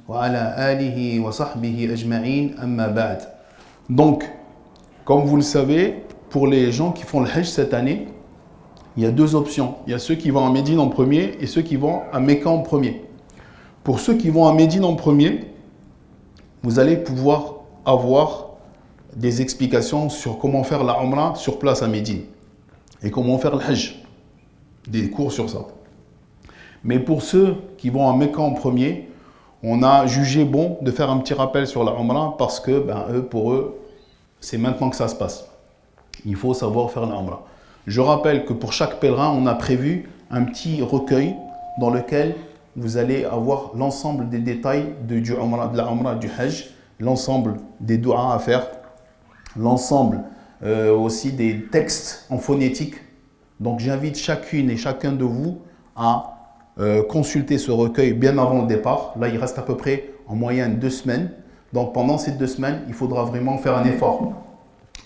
وعلى آله وصحبه أجمعين أما بعد. Donc, comme vous le savez, pour les gens qui font le Hajj cette année, il y a deux options. Il y a ceux qui vont à Médine en premier et ceux qui vont à Mecca en premier. Pour ceux qui vont à Médine en premier, vous allez pouvoir avoir des explications sur comment faire la Umrah sur place à Médine et comment faire le Hajj. Des cours sur ça. Mais pour ceux qui vont à Mecca en premier, on a jugé bon de faire un petit rappel sur la Umrah parce que pour eux, c'est maintenant que ça se passe. Il faut savoir faire la Umrah. Je rappelle que pour chaque pèlerin, on a prévu un petit recueil dans lequel vous allez avoir l'ensemble des détails de la Umrah, du Hajj, l'ensemble des doigts à faire, l'ensemble aussi des textes en phonétique. Donc j'invite chacune et chacun de vous à consulter ce recueil bien avant le départ. Là, il reste à peu près en moyenne 2 semaines. Donc pendant ces 2 semaines, il faudra vraiment faire un effort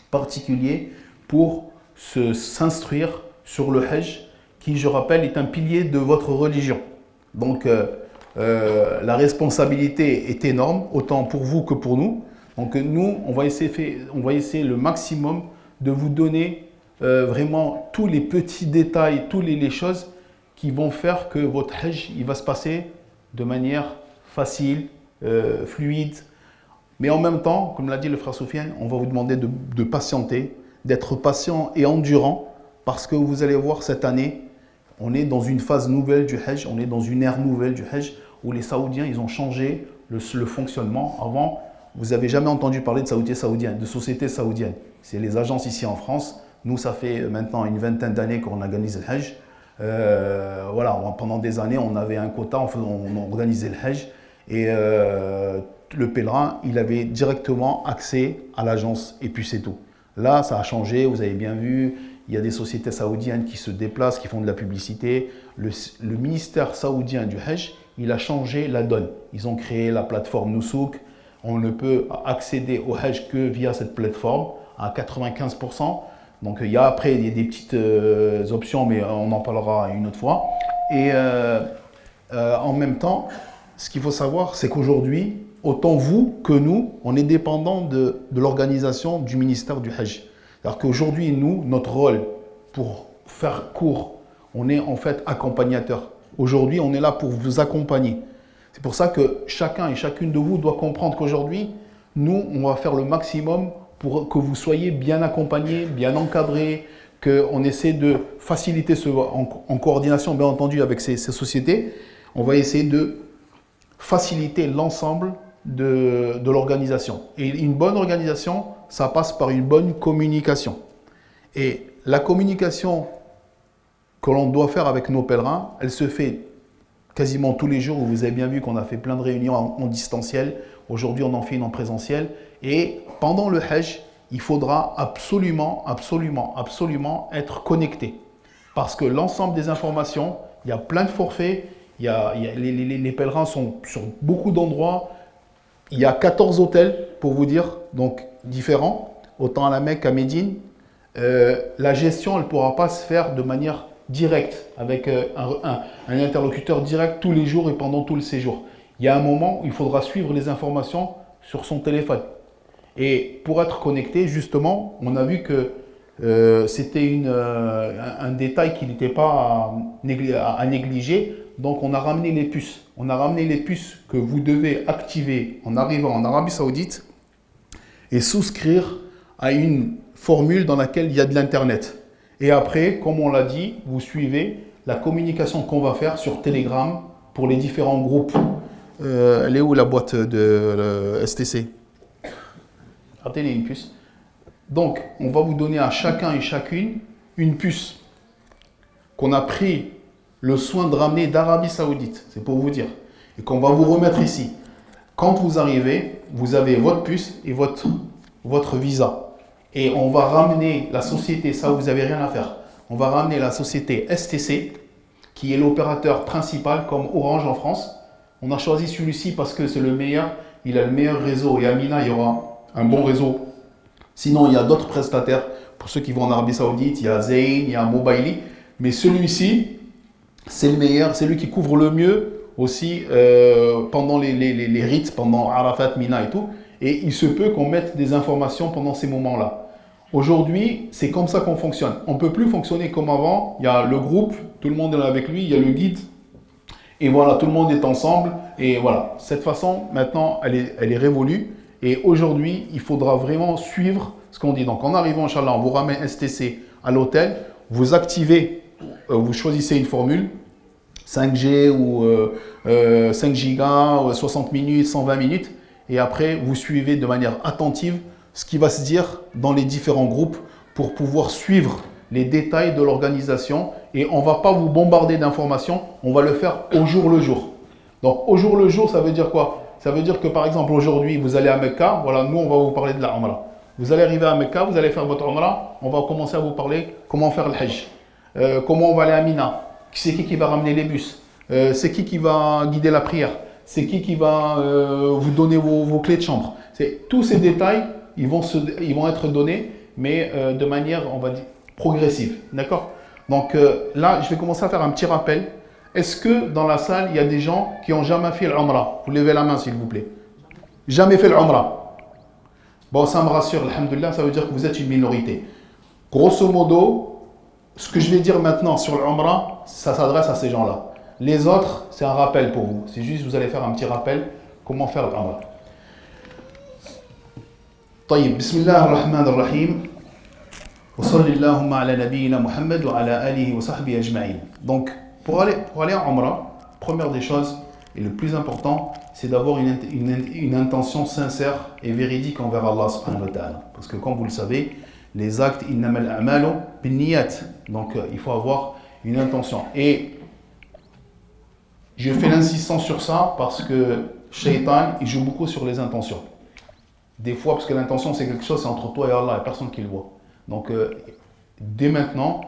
particulier pour s'instruire sur le Hajj, qui, je rappelle, est un pilier de votre religion. Donc la responsabilité est énorme, autant pour vous que pour nous. Donc nous, on va essayer le maximum de vous donner vraiment tous les petits détails, toutes les choses qui vont faire que votre Hajj il va se passer de manière facile, fluide. Mais en même temps, comme l'a dit le frère Soufiane, on va vous demander de patienter, d'être patient et endurant, parce que vous allez voir cette année, on est dans une phase nouvelle du Hajj, on est dans une ère nouvelle du Hajj, où les Saoudiens, ils ont changé le fonctionnement. Avant, vous n'avez jamais entendu parler de sociétés saoudiennes. C'est les agences ici en France. Nous, ça fait maintenant une vingtaine d'années qu'on organise le Hajj. Pendant des années, on avait un quota, on organisait le Hajj. Et le pèlerin, il avait directement accès à l'agence. Et puis c'est tout. Là, ça a changé, vous avez bien vu. Il y a des sociétés saoudiennes qui se déplacent, qui font de la publicité. Le ministère saoudien du Hajj, il a changé la donne. Ils ont créé la plateforme Nusouk. On ne peut accéder au Hajj que via cette plateforme à 95%. Donc il y a après des petites options, mais on en parlera une autre fois. Et en même temps, ce qu'il faut savoir, c'est qu'aujourd'hui, autant vous que nous, on est dépendants de l'organisation du ministère du Hajj. C'est-à-dire qu'aujourd'hui, nous, notre rôle, pour faire court, on est en fait accompagnateur. Aujourd'hui, on est là pour vous accompagner. C'est pour ça que chacun et chacune de vous doit comprendre qu'aujourd'hui, nous, on va faire le maximum pour que vous soyez bien accompagnés, bien encadrés, qu'on essaie de faciliter en coordination, bien entendu, avec ces sociétés. On va essayer de faciliter l'ensemble de l'organisation. Et une bonne organisation, ça passe par une bonne communication. Et la communication que l'on doit faire avec nos pèlerins, elle se fait quasiment tous les jours. Vous avez bien vu qu'on a fait plein de réunions en distanciel. Aujourd'hui, on en fait une en présentiel. Et pendant le Hajj, il faudra absolument être connecté. Parce que l'ensemble des informations, il y a plein de forfaits, les pèlerins sont sur beaucoup d'endroits. Il y a 14 hôtels, pour vous dire, donc différents, autant à la Mecque qu'à Médine. La gestion, elle ne pourra pas se faire de manière directe, avec un interlocuteur direct tous les jours et pendant tout le séjour. Il y a un moment où il faudra suivre les informations sur son téléphone. Et pour être connecté, justement, on a vu que c'était un détail qui n'était pas à négliger. Donc, on a ramené les puces. On a ramené les puces que vous devez activer en arrivant en Arabie Saoudite et souscrire à une formule dans laquelle il y a de l'Internet. Et après, comme on l'a dit, vous suivez la communication qu'on va faire sur Telegram pour les différents groupes. Elle est où la boîte de STC? Regardez, il y a une puce. Donc, on va vous donner à chacun et chacune une puce qu'on a pris le soin de ramener d'Arabie Saoudite. C'est pour vous dire. Et qu'on va vous remettre ici. Quand vous arrivez, vous avez votre puce et votre visa. Et on va ramener la société, ça vous n'avez rien à faire. On va ramener la société STC, qui est l'opérateur principal comme Orange en France. On a choisi celui-ci parce que c'est le meilleur. Il a le meilleur réseau. Et à Mina, il y aura un bon réseau. Sinon, il y a d'autres prestataires. Pour ceux qui vont en Arabie Saoudite, il y a Zain, il y a Mobily. Mais celui-ci, c'est le meilleur. C'est lui qui couvre le mieux aussi pendant les rites, pendant Arafat, Mina et tout. Et il se peut qu'on mette des informations pendant ces moments-là. Aujourd'hui, c'est comme ça qu'on fonctionne. On ne peut plus fonctionner comme avant. Il y a le groupe, tout le monde est là avec lui, il y a le guide. Et voilà, tout le monde est ensemble. Et voilà, cette façon, maintenant, elle est révolue. Et aujourd'hui, il faudra vraiment suivre ce qu'on dit. Donc, en arrivant, Inch'Allah, on vous ramène STC à l'hôtel. Vous activez, vous choisissez une formule, 5G ou 5 gigas, 60 minutes, 120 minutes. Et après, vous suivez de manière attentive ce qui va se dire dans les différents groupes pour pouvoir suivre les détails de l'organisation. Et on ne va pas vous bombarder d'informations, on va le faire au jour le jour. Donc, au jour le jour, ça veut dire quoi? Ça veut dire que, par exemple, aujourd'hui, vous allez à Mecca. Voilà, nous, on va vous parler de la Umrah. Vous allez arriver à Mecca, vous allez faire votre Umrah. On va commencer à vous parler comment faire le Hajj. Comment on va aller à Mina. C'est qui va ramener les bus. C'est qui va guider la prière. C'est qui va vous donner vos clés de chambre. Tous ces détails, ils vont être donnés, mais de manière, on va dire, progressive. D'accord? Donc là, je vais commencer à faire un petit rappel. Est-ce que dans la salle, il y a des gens qui n'ont jamais fait l'Umrah? Vous levez la main, s'il vous plaît. Jamais fait l'Umrah. Bon, ça me rassure, alhamdoulilah, ça veut dire que vous êtes une minorité. Grosso modo, ce que je vais dire maintenant sur l'Umrah, ça s'adresse à ces gens-là. Les autres, c'est un rappel pour vous. C'est juste, vous allez faire un petit rappel comment faire l'Umrah. طيب بسم الله الرحمن الرحيم وصل اللهم على نبينا محمد وعلى آله وصحبه أجمعين. Donc pour aller en Umrah, première des choses et le plus important, c'est d'avoir une intention sincère et véridique envers Allah subhanahu wa ta'ala. Parce que comme vous le savez, les actes innamal a'malu binniyat. Donc il faut avoir une intention. Et je fais l'insistance sur ça parce que Shaitan, il joue beaucoup sur les intentions. Des fois, parce que l'intention, c'est quelque chose, c'est entre toi et Allah, il n'y a personne qui le voit. Donc, dès maintenant,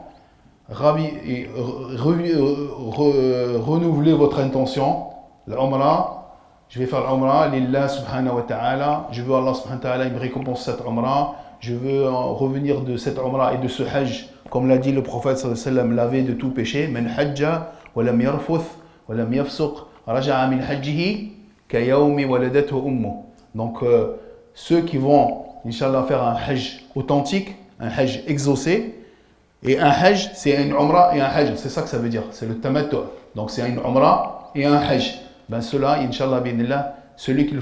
renouvelez votre intention. L'Umrah, je vais faire l'Umrah, Lillah subhanahu wa ta'ala. Je veux Allah subhanahu wa ta'ala, il me récompense cette Umrah. Je veux revenir de cette Umrah et de ce Hajj, comme l'a dit le prophète sallallahu alayhi wa sallam, lavé de tout péché. Man hajja, wa lam yarfuth, wa lam yafsuq, raja'a min hajjihi, ka yawmi waladathu ummu. Donc, ceux qui vont, Inch'Allah, faire un Hajj authentique, un Hajj exaucé, et un Hajj, c'est une Umrah et un Hajj, c'est ça que ça veut dire, c'est le tamattu. Donc c'est une Umrah et un Hajj. Ben ceux-là, Inch'Allah, bi'nillah, ceux qui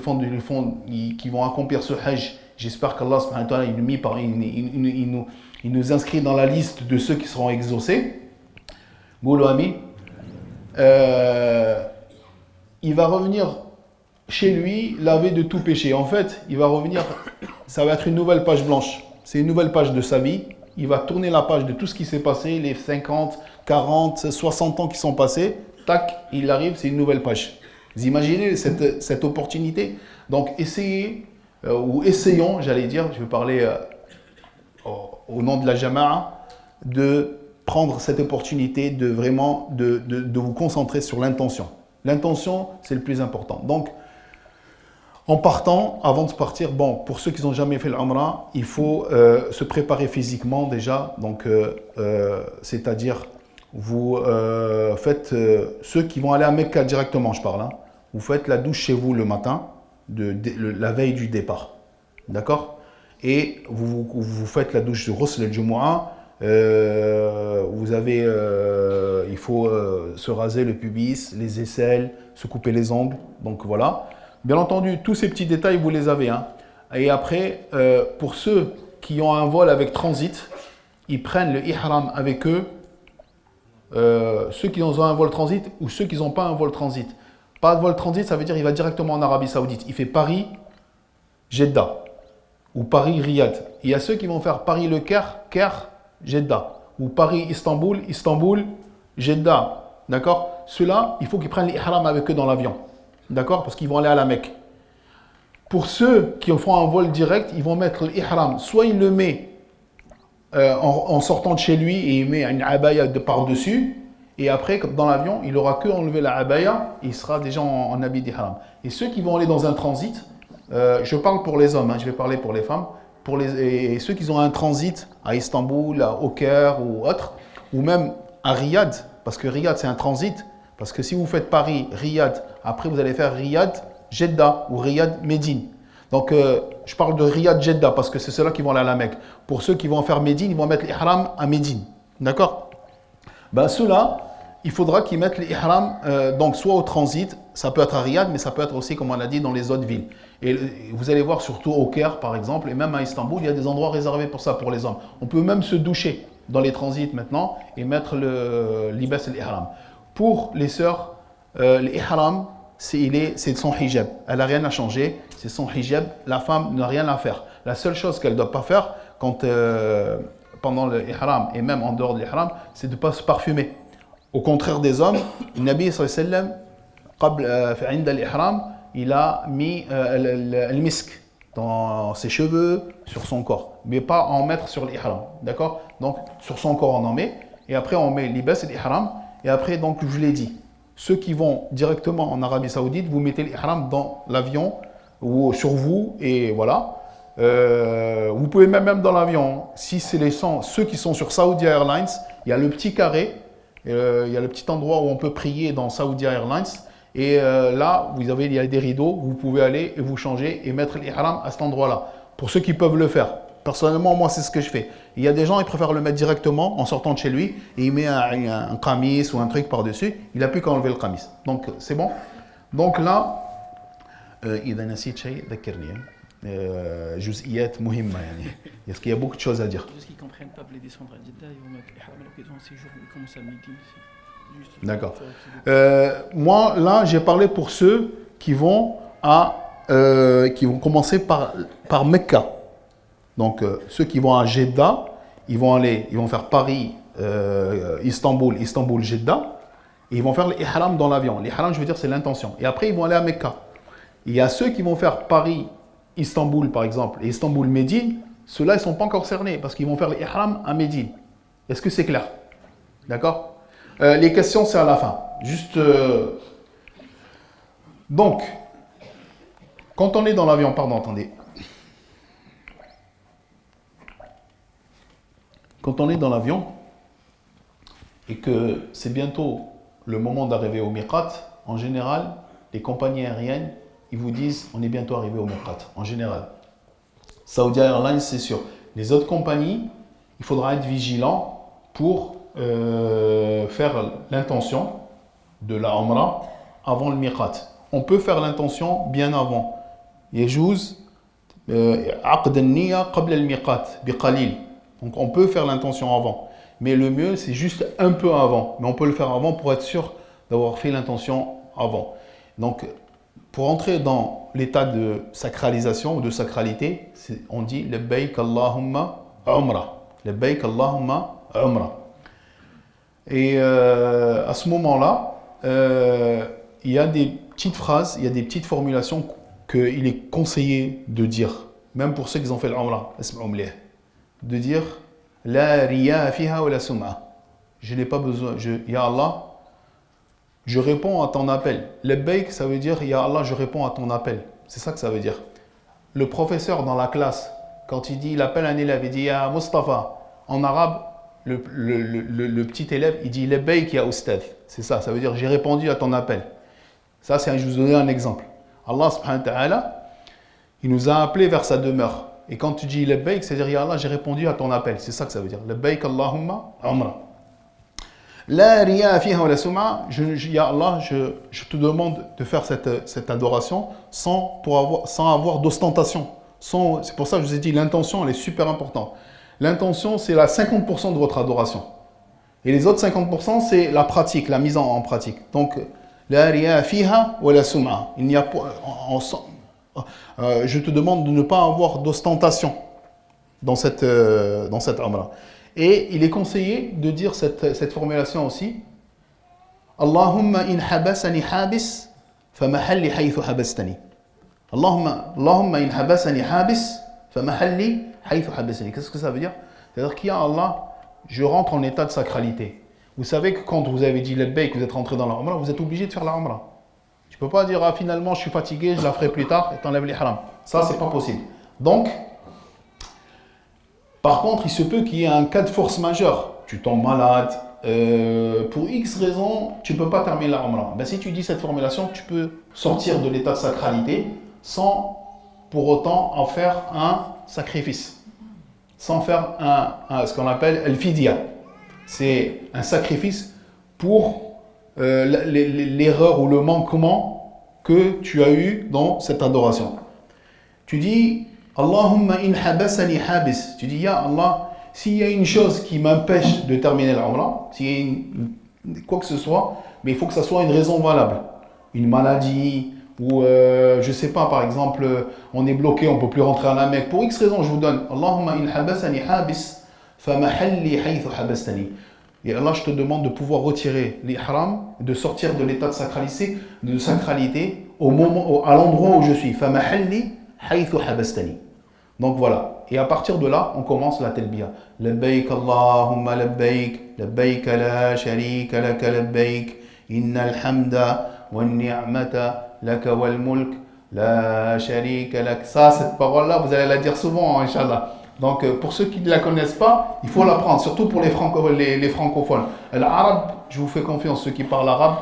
qui vont accomplir ce Hajj, j'espère qu'Allah subhanahu wa ta'ala, il nous inscrit dans la liste de ceux qui seront exaucés. Goulou Amin. Il va revenir chez lui, lavé de tout péché. En fait, il va revenir, ça va être une nouvelle page blanche. C'est une nouvelle page de sa vie. Il va tourner la page de tout ce qui s'est passé, les 50, 40, 60 ans qui sont passés. Tac, il arrive, c'est une nouvelle page. Vous imaginez cette opportunité? Donc, essayez, ou essayons, j'allais dire, je vais parler au nom de la Jama'a, de prendre cette opportunité de vraiment de vous concentrer sur l'intention. L'intention, c'est le plus important. Donc, en partant, avant de partir, bon, pour ceux qui n'ont jamais fait l'Umrah, il faut se préparer physiquement déjà. Donc, c'est-à-dire, vous faites, ceux qui vont aller à Mecca directement, je parle, hein, vous faites la douche chez vous le matin, la veille du départ. D'accord? Et vous faites la douche de Ghusl al-Jumu'ah. Vous avez, il faut se raser le pubis, les aisselles, se couper les ongles. Donc, voilà. Bien entendu, tous ces petits détails, vous les avez. Hein. Et après, pour ceux qui ont un vol avec transit, ils prennent le ihram avec eux. Ceux qui ont un vol transit ou ceux qui n'ont pas un vol transit. Pas de vol transit, ça veut dire qu'il va directement en Arabie Saoudite. Il fait Paris-Jeddah ou Paris-Riyad. Il y a ceux qui vont faire Paris-Le Caire-Jeddah ou Paris-Istanbul, Istanbul-Jeddah. D'accord? Ceux-là, il faut qu'ils prennent l'ihram avec eux dans l'avion. D'accord? Parce qu'ils vont aller à la Mecque. Pour ceux qui font un vol direct, ils vont mettre l'ihram. Soit il le met en sortant de chez lui et il met une abaya par-dessus. Et après, dans l'avion, il n'aura que enlevé la abaya et il sera déjà en habit d'ihram. Et ceux qui vont aller dans un transit, je parle pour les hommes, hein, je vais parler pour les femmes. Et ceux qui ont un transit à Istanbul, au Caire ou autre, ou même à Riyad, parce que Riyad c'est un transit. Parce que si vous faites Paris, Riyad, après vous allez faire Riyad, Jeddah ou Riyad, Médine. Donc, je parle de Riyad, Jeddah parce que c'est ceux-là qui vont aller à la Mecque. Pour ceux qui vont faire Médine, ils vont mettre l'ihram à Médine. D'accord? Ben, ceux-là, il faudra qu'ils mettent l'ihram, donc soit au transit, ça peut être à Riyad, mais ça peut être aussi, comme on a dit, dans les autres villes. Et vous allez voir surtout au Caire, par exemple, et même à Istanbul, il y a des endroits réservés pour ça, pour les hommes. On peut même se doucher dans les transits maintenant et mettre le libas et l'ihram. Pour les sœurs, l'ihram, c'est son hijab. Elle n'a rien à changer, c'est son hijab. La femme n'a rien à faire. La seule chose qu'elle ne doit pas faire pendant l'ihram et même en dehors de l'ihram, c'est de ne pas se parfumer. Au contraire des hommes, le Nabi sallallahu alayhi wa sallam, il a mis le misk dans ses cheveux, sur son corps, mais pas en mettre sur l'ihram, d'accord? Donc sur son corps on en met, et après on met libas et l'ihram, et après donc je l'ai dit, ceux qui vont directement en Arabie Saoudite, vous mettez l'ihram dans l'avion ou sur vous, et voilà. Vous pouvez même dans l'avion, si c'est ceux qui sont sur Saudi Airlines, il y a le petit carré, il y a le petit endroit où on peut prier dans Saudi Airlines. Et là, il y a des rideaux, vous pouvez aller et vous changer et mettre l'ihram à cet endroit-là. Pour ceux qui peuvent le faire. Personnellement, moi, c'est ce que je fais. Il y a des gens, ils préfèrent le mettre directement en sortant de chez lui et il met un qamis ou un truc par-dessus. Il n'a plus qu'à enlever le qamis. Donc, c'est bon. Donc là, إذا نسيت شيء ذكرني. جزئيات مهمة يعني. Parce qu'il y a beaucoup de choses à dire. Ceux qui ne comprennent pas pour les descendre à Jeddah, ils vont mettre l'ihram à l'occasion de séjour, ils commencent à midi. D'accord. Moi, là, j'ai parlé pour ceux qui vont commencer par Mecca. Donc, ceux qui vont à Jeddah, ils vont faire Paris, Istanbul, Jeddah, et ils vont faire l'ihram dans l'avion. L'ihram, je veux dire, c'est l'intention. Et après, ils vont aller à Mecca. Il y a ceux qui vont faire Paris, Istanbul, par exemple, et Istanbul, Médine. Ceux-là, ils ne sont pas encore cernés parce qu'ils vont faire l'ihram à Médine. Est-ce que c'est clair? D'accord? Les questions, c'est à la fin. Juste. Donc, quand on est dans l'avion, pardon, attendez. Quand on est dans l'avion et que c'est bientôt le moment d'arriver au miqat, en général, les compagnies aériennes, ils vous disent on est bientôt arrivé au miqat, en général. Saudi Airlines, c'est sûr. Les autres compagnies, il faudra être vigilant pour faire l'intention de la Umrah avant le miqat. On peut faire l'intention bien avant. يجوز عقد النية قبل الميقات بقليل. Donc on peut faire l'intention avant. Mais le mieux, c'est juste un peu avant. Mais on peut le faire avant pour être sûr d'avoir fait l'intention avant. Donc, pour entrer dans l'état de sacralisation ou de sacralité, on dit Labbaik Allahumma Umrah. Labbaik Allahumma Umrah. Et à ce moment-là, il y a des petites phrases, il y a des petites formulations qu'il est conseillé de dire, même pour ceux qui ont fait l'Umrah, de dire La riya fiha wa la sum'a. Je n'ai pas besoin, Ya Allah, je réponds à ton appel. Labbaik, ça veut dire Ya Allah, je réponds à ton appel. C'est ça que ça veut dire. Le professeur dans la classe, quand il appelle un élève, il dit Ya Mustafa. En arabe, le petit élève, il dit Labbaik ya Ustad. C'est ça, ça veut dire j'ai répondu à ton appel. Ça, je vous donne un exemple. Allah subhanahu wa ta'ala, il nous a appelés vers sa demeure. Et quand tu dis Labbaik, c'est-à-dire Ya Allah, j'ai répondu à ton appel. C'est ça que ça veut dire. Labbaik Allahumma Umrah. La riya fiha wa la sum'a, Ya Allah, je te demande de faire cette adoration sans avoir d'ostentation. C'est pour ça que je vous ai dit, l'intention, elle est super importante. L'intention, c'est la 50% de votre adoration. Et les autres 50%, c'est la pratique, la mise en pratique. Donc, la riya fiha wa la sum'a. Il n'y a pas, je te demande de ne pas avoir d'ostentation dans cette umrah. Et il est conseillé de dire cette formulation aussi. Allahumma in habasani habis, famahalli haythu habastani. Allahumma in habasani habis, famahalli haythu habastani. Qu'est-ce que ça veut dire? C'est-à-dire qu'il y a Allah, je rentre en état de sacralité. Vous savez que quand vous avez dit Labbaik, vous êtes rentré dans la Umrah, vous êtes obligé de faire la Umrah. Tu ne peux pas dire finalement je suis fatigué, je la ferai plus tard et t'enlèves l'ihram. Ça, c'est pas possible. Donc, par contre, il se peut qu'il y ait un cas de force majeure. Tu tombes malade, pour X raisons, tu ne peux pas terminer la Umrah. Ben, si tu dis cette formulation, tu peux sortir de l'état de sacralité sans pour autant en faire un sacrifice. Sans faire ce qu'on appelle al-fidya. C'est un sacrifice pour l'erreur ou le manquement que tu as eu dans cette adoration. Tu dis Allahumma in habasani habis. Tu dis Ya Allah, s'il y a une chose qui m'empêche de terminer la Umrah, s'il y a quoi que ce soit, mais il faut que ça soit une raison valable. Une maladie, ou je ne sais pas, par exemple, on est bloqué, on ne peut plus rentrer à la Mecque. Pour X raison, je vous donne Allahumma in habasani habis, fa mahalli haythu habastani. Et Allah, je te demande de pouvoir retirer l'ihram, de sortir de l'état de sacralité à l'endroit où je suis. Fa mahalli haythu habastani. Donc voilà. Et à partir de là, on commence la talbiya. Labbaik Allahumma labbaik, labbaik la sharika laka labbaik, innal hamda wa ni'mata laka wal mulk, la sharika lak. Ça, cette parole-là, vous allez la dire souvent, Inch'Allah. Donc, pour ceux qui ne la connaissent pas, il faut l'apprendre, surtout pour les francophones. L'arabe, je vous fais confiance, ceux qui parlent arabe,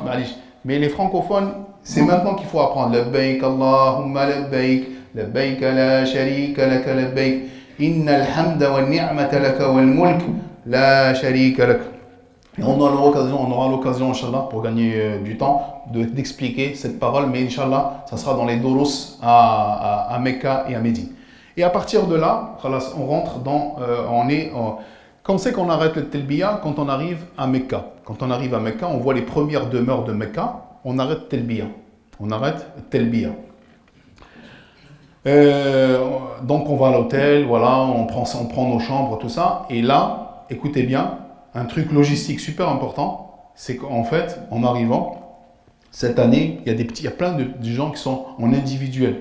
mais les francophones, c'est maintenant qu'il faut apprendre. Labbaik Allahumma labbaik, labbaik la sharika laka labbaik. Innal hamda wa ni'mata laka wal mulk la sharika lak. Et on aura l'occasion, Inch'Allah, pour gagner du temps, d'expliquer cette parole, mais Inch'Allah, ça sera dans les doros à Mecca et à Médine. Et à partir de là, on rentre dans, quand c'est qu'on arrête le Telbiya? Quand on arrive à Mecca. Quand on arrive à Mecca, on voit les premières demeures de Mecca, on arrête Telbiya. On arrête Telbiya. Donc on va à l'hôtel, voilà, on prend nos chambres, tout ça. Et là, écoutez bien, un truc logistique super important, c'est qu'en fait, en arrivant, cette année, il y a plein de gens qui sont en individuel.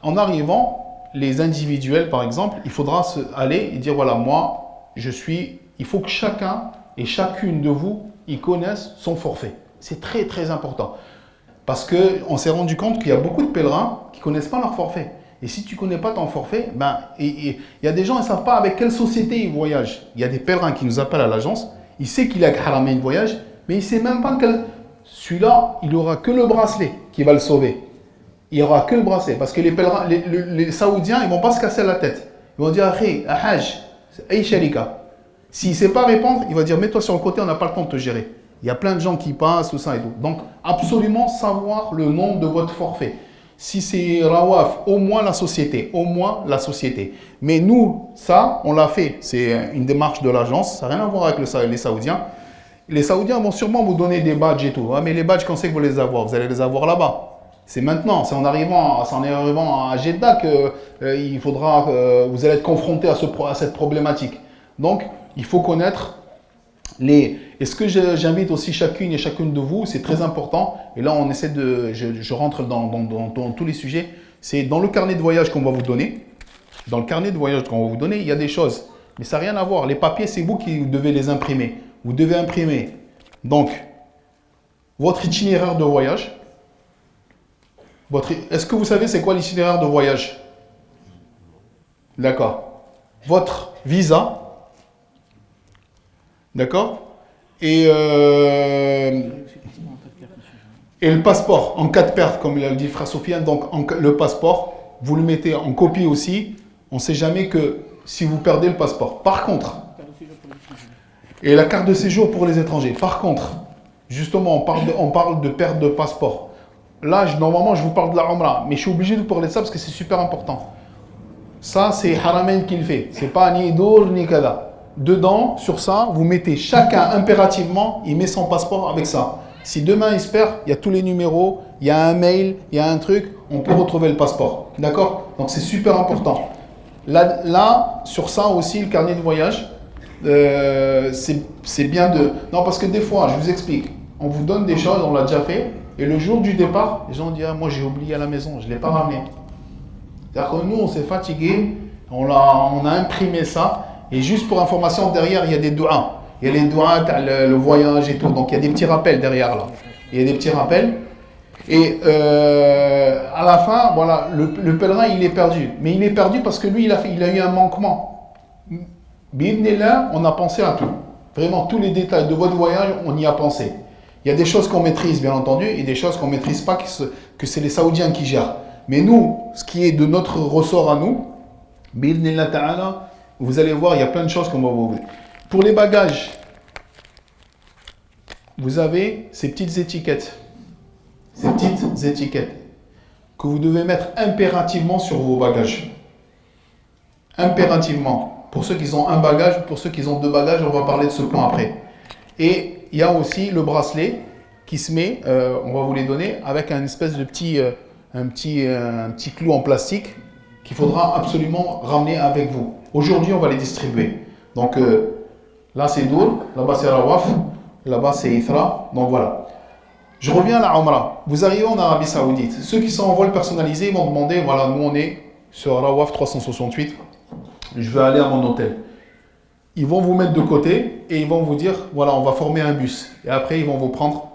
En arrivant, les individuels, par exemple, il faudra aller et dire, voilà, moi, il faut que chacun et chacune de vous, ils connaissent son forfait. C'est très, très important. Parce qu'on s'est rendu compte qu'il y a beaucoup de pèlerins qui ne connaissent pas leur forfait. Et si tu ne connais pas ton forfait, ben, il y a des gens qui ne savent pas avec quelle société ils voyagent. Il y a des pèlerins qui nous appellent à l'agence, il sait qu'il a Haramain voyage, mais il ne sait même pas que celui-là, il n'aura que le bracelet qui va le sauver. Il n'y aura que le bracelet. Parce que les pèlerins, les Saoudiens, ils ne vont pas se casser la tête. Ils vont dire, Akhi, Hajj, Aïe Sharika. S'il ne sait pas répondre, il va dire, mets-toi sur le côté, on n'a pas le temps de te gérer. Il y a plein de gens qui passent, tout ça et tout. Donc, absolument savoir le nom de votre forfait. Si c'est Rawaf, au moins la société, au moins la société. Mais nous, ça, on l'a fait. C'est une démarche de l'agence, ça n'a rien à voir avec les Saoudiens. Les Saoudiens vont sûrement vous donner des badges et tout. Ah, mais les badges, quand c'est que vous les avoir? Vous allez les avoir là-bas. C'est maintenant, c'est en arrivant à Jeddah que vous allez être confronté à cette problématique. Donc, il faut connaître et ce que j'invite aussi chacune et chacune de vous, c'est très important, et là on essaie je rentre dans tous les sujets, c'est dans le carnet de voyage qu'on va vous donner. Dans le carnet de voyage qu'on va vous donner, il y a des choses, mais ça n'a rien à voir. Les papiers, c'est vous qui devez les imprimer. Vous devez imprimer, donc, votre itinéraire de voyage. Est-ce que vous savez c'est quoi l'itinéraire de voyage? D'accord. Votre visa. D'accord. Et le passeport, en cas de perte, comme l'a dit frère Sofiane, donc le passeport, vous le mettez en copie aussi. On ne sait jamais que si vous perdez le passeport. Par contre, et la carte de séjour pour les étrangers. Par contre, justement, on parle de perte de passeport. Là, normalement, je vous parle de la Umrah, mais je suis obligé de vous parler de ça parce que c'est super important. Ça, c'est Haramain qui le fait. C'est pas ni Dour ni Kada. Dedans, sur ça, vous mettez chacun impérativement, il met son passeport avec ça. Si demain il se perd, il y a tous les numéros, il y a un mail, il y a un truc, on peut retrouver le passeport. D'accord? Donc c'est super important. Là, sur ça aussi, le carnet de voyage, c'est bien de... Non, parce que des fois, je vous explique, on vous donne des choses, on l'a déjà fait, et le jour du départ, les gens disent ah, moi j'ai oublié à la maison, je ne l'ai pas ramené. C'est-à-dire que nous, on s'est fatigué, on a imprimé ça. Et juste pour information, derrière, il y a des douas. Il y a les douas, le voyage et tout. Donc, il y a des petits rappels derrière, là. Il y a des petits rappels. Et à la fin, voilà, le pèlerin, il est perdu. Mais il est perdu parce que lui, il a eu un manquement. B'idnillah, on a pensé à tout. Vraiment, tous les détails de votre voyage, on y a pensé. Il y a des choses qu'on maîtrise, bien entendu, et des choses qu'on ne maîtrise pas, que c'est les Saoudiens qui gèrent. Mais nous, ce qui est de notre ressort à nous, bi'idhnillah ta'ala, vous allez voir, il y a plein de choses qu'on va vous dire. Pour les bagages, vous avez ces petites étiquettes. Ces petites étiquettes que vous devez mettre impérativement sur vos bagages. Impérativement. Pour ceux qui ont un bagage, pour ceux qui ont 2 bagages, on va parler de ce point après. Et il y a aussi le bracelet qui se met, on va vous les donner, avec un espèce de petit clou en plastique qu'il faudra absolument ramener avec vous. Aujourd'hui, on va les distribuer. Donc là, c'est Dour, là-bas, c'est Rawaf, là-bas, c'est Ithra. Donc voilà. Je reviens à la Umrah. Vous arrivez en Arabie Saoudite. Ceux qui sont en vol personnalisé, ils vont demander, voilà, nous on est sur Rawaf 368. Je vais aller à mon hôtel. Ils vont vous mettre de côté et ils vont vous dire, voilà, on va former un bus. Et après, ils vont vous prendre.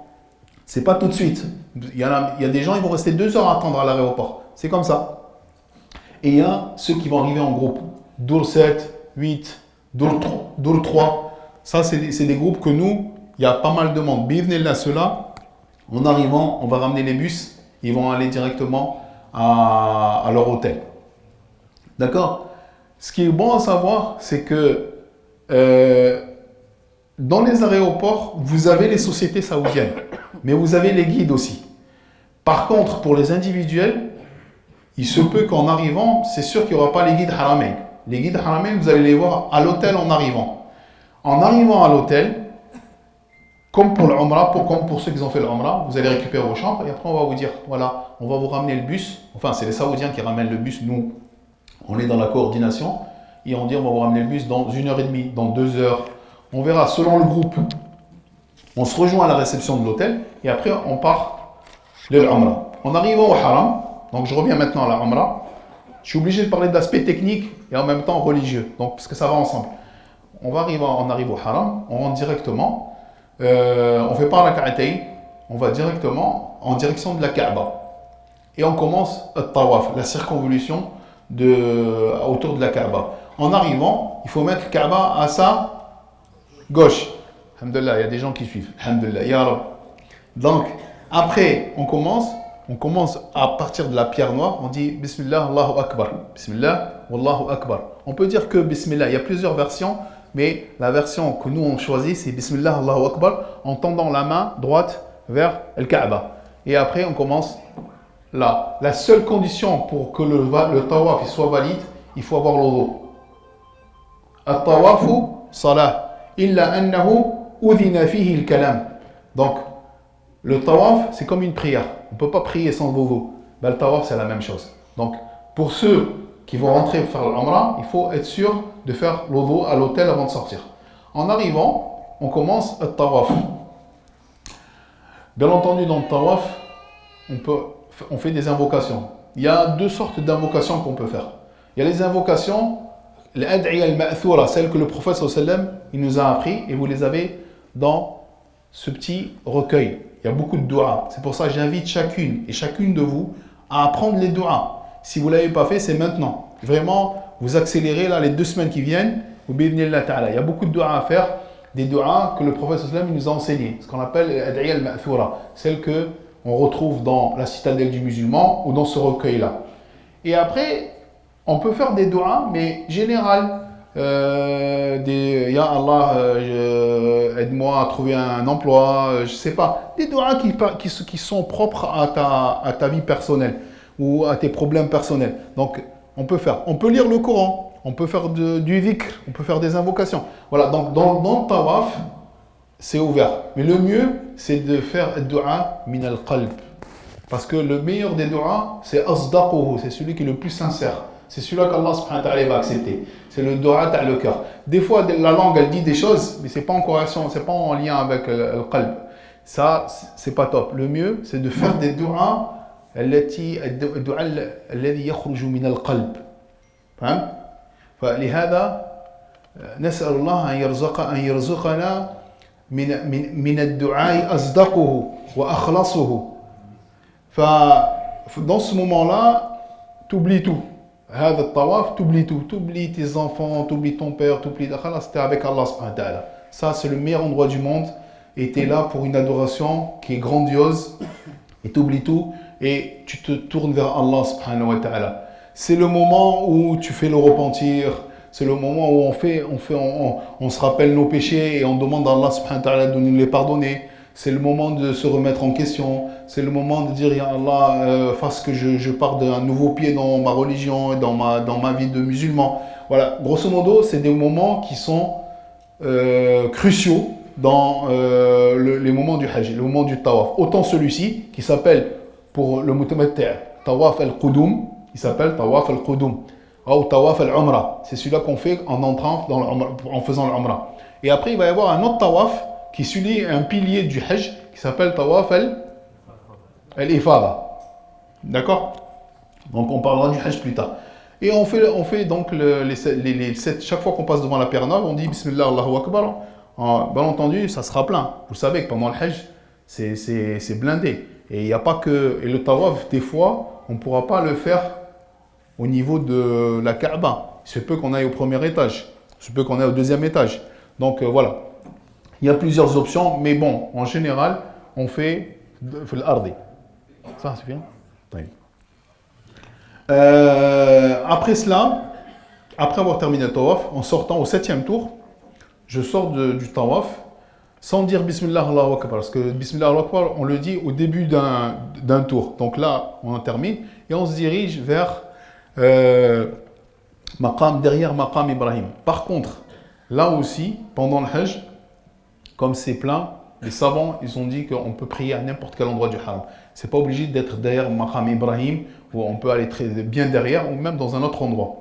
C'est pas tout de suite. Il y a des gens, ils vont rester 2 heures à attendre à l'aéroport. C'est comme ça. Et il y a ceux qui vont arriver en groupe. Dour 7, 8, Dour 3. Ça, c'est des groupes que nous, il y a pas mal de monde. Bienvenue là, ceux-là. En arrivant, on va ramener les bus. Ils vont aller directement à leur hôtel. D'accord? Ce qui est bon à savoir, c'est que dans les aéroports, vous avez les sociétés saoudiennes, mais vous avez les guides aussi. Par contre, pour les individuels, il se peut qu'en arrivant, c'est sûr qu'il n'y aura pas les guides Haramain. Les guides Haramain, vous allez les voir à l'hôtel en arrivant. En arrivant à l'hôtel, comme pour l'Umrah, comme pour ceux qui ont fait l'Umrah, vous allez récupérer vos chambres et après on va vous dire, voilà, on va vous ramener le bus. Enfin, c'est les Saoudiens qui ramènent le bus, nous, on est dans la coordination. Et on dit, on va vous ramener le bus dans 1h30, dans 2 heures. On verra selon le groupe. On se rejoint à la réception de l'hôtel et après on part de l'Umrah. En arrivant au Haram, donc je reviens maintenant à la Umrah, je suis obligé de parler de l'aspect technique et en même temps religieux, donc, parce que ça va ensemble. On arrive au Haram, on rentre directement, on ne fait pas la Ka'atayn, on va directement en direction de la Kaaba. Et on commence le Tawaf, la circonvolution autour de la Kaaba. En arrivant, il faut mettre le Kaaba à sa gauche. Alhamdulillah, il y a des gens qui suivent. Alhamdulillah, ya Rab. Donc, après, on commence à partir de la pierre noire, on dit Bismillah, Allahu Akbar. Bismillah, Wallahu Akbar. On peut dire que Bismillah, il y a plusieurs versions, mais la version que nous on choisit, c'est Bismillah, Allahu Akbar, en tendant la main droite vers le Kaaba. Et après, on commence là. La seule condition pour que le tawaf soit valide, il faut avoir l'wudu. At-tawafu salah, illa annahu udhina fihi al-kalam. Donc, le tawaf, c'est comme une prière. On ne peut pas prier sans wudu. Ben, le tawaf, c'est la même chose. Donc, pour ceux qui vont rentrer faire l'umrah, il faut être sûr de faire l'wudu à l'hôtel avant de sortir. En arrivant, on commence le tawaf. Bien entendu, dans le tawaf, on fait des invocations. Il y a 2 sortes d'invocations qu'on peut faire. Il y a les invocations, les ad'iya al-ma'thura, celles que le prophète sallam il nous a appris, et vous les avez dans ce petit recueil. Il y a beaucoup de doigts. C'est pour ça que j'invite chacune et chacune de vous à apprendre les doigts. Si vous ne l'avez pas fait, c'est maintenant. Vraiment, vous accélérez là les 2 semaines qui viennent. Il y a beaucoup de doigts à faire, des doigts que le prophète sallam nous a enseignés, ce qu'on appelle l'ad'iya al-ma'thura, celles que on retrouve dans la citadelle du musulman ou dans ce recueil-là. Et après, on peut faire des doigts, mais général. Ya Allah, aide-moi à trouver un emploi, je sais pas. Des doigts qui sont propres à ta vie personnelle ou à tes problèmes personnels. Donc, on peut lire le Coran, on peut faire du dhikr, on peut faire des invocations. Voilà, donc dans le tawaf, c'est ouvert. Mais le mieux, c'est de faire dua min al-qalb. Parce que le meilleur des duas, c'est asdaquhu, c'est celui qui est le plus sincère. C'est celui-là qu'Allah subhanahu wa ta'ala va accepter. C'est le dua dans le cœur. Des fois, la langue, elle dit des choses, mais c'est pas en corrélation, c'est pas en lien avec le qalb. Ça, c'est pas top. Le mieux, c'est de faire des duas, الدعاء الذي يخرج من القلب. فهم؟ فلهذا نسأل الله أن يرزقنا من الدعاء أصدقه وأخلصه. Dans ce moment-là, tu oublies tout. هذا الطواف, tu oublies tout. Tu oublies tes enfants, tu oublies ton père, tu oublies. C'était avec Allah subhanahu wa ta'ala. Ça, c'est le meilleur endroit du monde. Et tu es là pour une adoration qui est grandiose. Et tu oublies tout. Et tu te tournes vers Allah subhanahu wa ta'ala. C'est le moment où tu fais le repentir. C'est le moment où on se rappelle nos péchés et on demande à Allah subhanahu wa ta'ala de nous les pardonner. C'est le moment de se remettre en question. C'est le moment de dire, Ya Allah, fasse que je parte d'un nouveau pied dans ma religion et dans ma vie de musulman. Voilà, grosso modo, c'est des moments qui sont cruciaux dans les moments du hajj, le moment du tawaf. Autant celui-ci, qui s'appelle, pour le mutamatti' tawaf al-qudum, il s'appelle tawaf al-qudum. Ou tawaf al-umrah. C'est celui-là qu'on fait en entrant, en faisant l'umrah. Et après, il va y avoir un autre tawaf qui suit un pilier du hajj qui s'appelle tawaf al-ifada. D'accord? Donc on parlera du hajj plus tard. Et on fait donc chaque fois qu'on passe devant la Pierre Neuve, on dit Bismillah Allahu Akbar. Bien entendu, ça sera plein. Vous savez que pendant le hajj, c'est blindé. Et il n'y a pas que. Et le tawaf, des fois, on ne pourra pas le faire au niveau de la Kaaba. Il se peut qu'on aille au premier étage. Il se peut qu'on aille au deuxième étage. Donc voilà. Il y a plusieurs options, mais bon, en général, on fait l'ardi. Ça, c'est bien. Après cela, après avoir terminé le tawaf, en sortant au 7e tour, je sors du tawaf sans dire Bismillah Allahu Akbar. Parce que Bismillah Allahu Akbar, on le dit au début d'un tour. Donc là, on en termine et on se dirige vers derrière Maqam Ibrahim. Par contre, là aussi, pendant le hajj, comme c'est plein, les savants, ils ont dit qu'on peut prier à n'importe quel endroit du haram. C'est pas obligé d'être derrière Maqam Ibrahim, où on peut aller très bien derrière, ou même dans un autre endroit.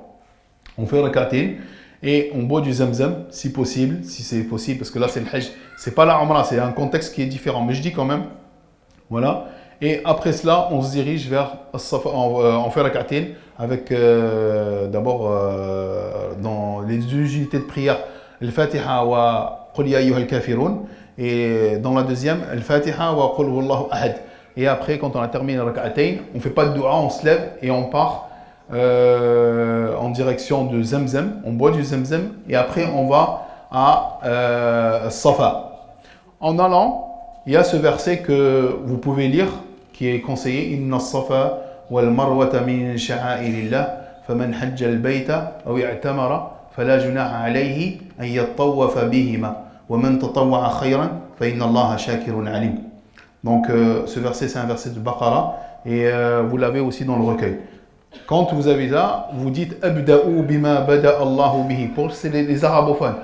On fait rak'atayn et on boit du zamzam, si possible, si c'est possible, parce que là c'est le hajj. C'est pas la umrah, c'est un contexte qui est différent, mais je dis quand même. Voilà. Et après cela, on se dirige vers As-Safa, on fait rak'atayn avec d'abord dans les deux unités de prière, Al-Fatiha wa Qul ya ayyuhal kafirun, et dans la deuxième, Al-Fatiha wa Qul huwallahu ahad. Et après, quand on a terminé le rak'atayn, on ne fait pas de dua, on se lève et on part en direction de Zamzam. On boit du Zamzam et après on va à Safa. En allant, il y a ce verset que vous pouvez lire qui est conseillé Inna as-Safa wal marwata min sha'airillah faman hajja al-bayta aw i'tamara fala junaha alayhi an yattawafa bihima wa man tatawwa'a khayran fa inna Allaha shakirun alim. Donc ce verset, c'est un verset de Baqara et vous l'avez aussi dans le recueil. Quand vous avez ça, vous dites Abda'u bima bada Allahu bihi. C'est les arabophones.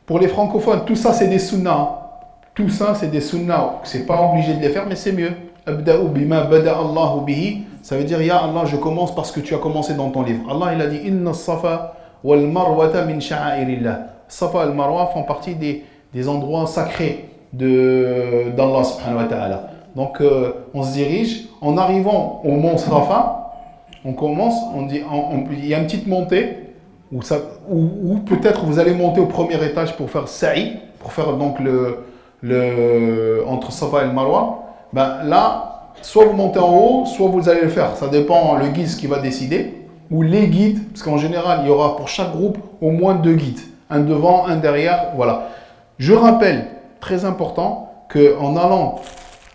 Pour les francophones, tout ça c'est des sunnahs. Tout ça c'est des sunnahs. C'est pas obligé de les faire, mais c'est mieux. Abda'u bima bada Allahu bihi. Ça veut dire Ya Allah, je commence parce que tu as commencé dans ton livre. Allah il a dit Inna as-Safa wal marwata min sha'airillah. Safa et le Marwa font partie des endroits sacrés d'Allah subhanahu wa ta'ala. Donc on se dirige, en arrivant au mont Safa, on commence, il y a une petite montée où peut-être vous allez monter au premier étage pour faire sa'i, pour faire donc entre Safa et le Marwa. Ben là, soit vous montez en haut, soit vous allez le faire. Ça dépend le guide qui va décider, ou les guides, parce qu'en général, il y aura pour chaque groupe au moins 2 guides. Un devant, un derrière, voilà. Je rappelle, très important, qu'en allant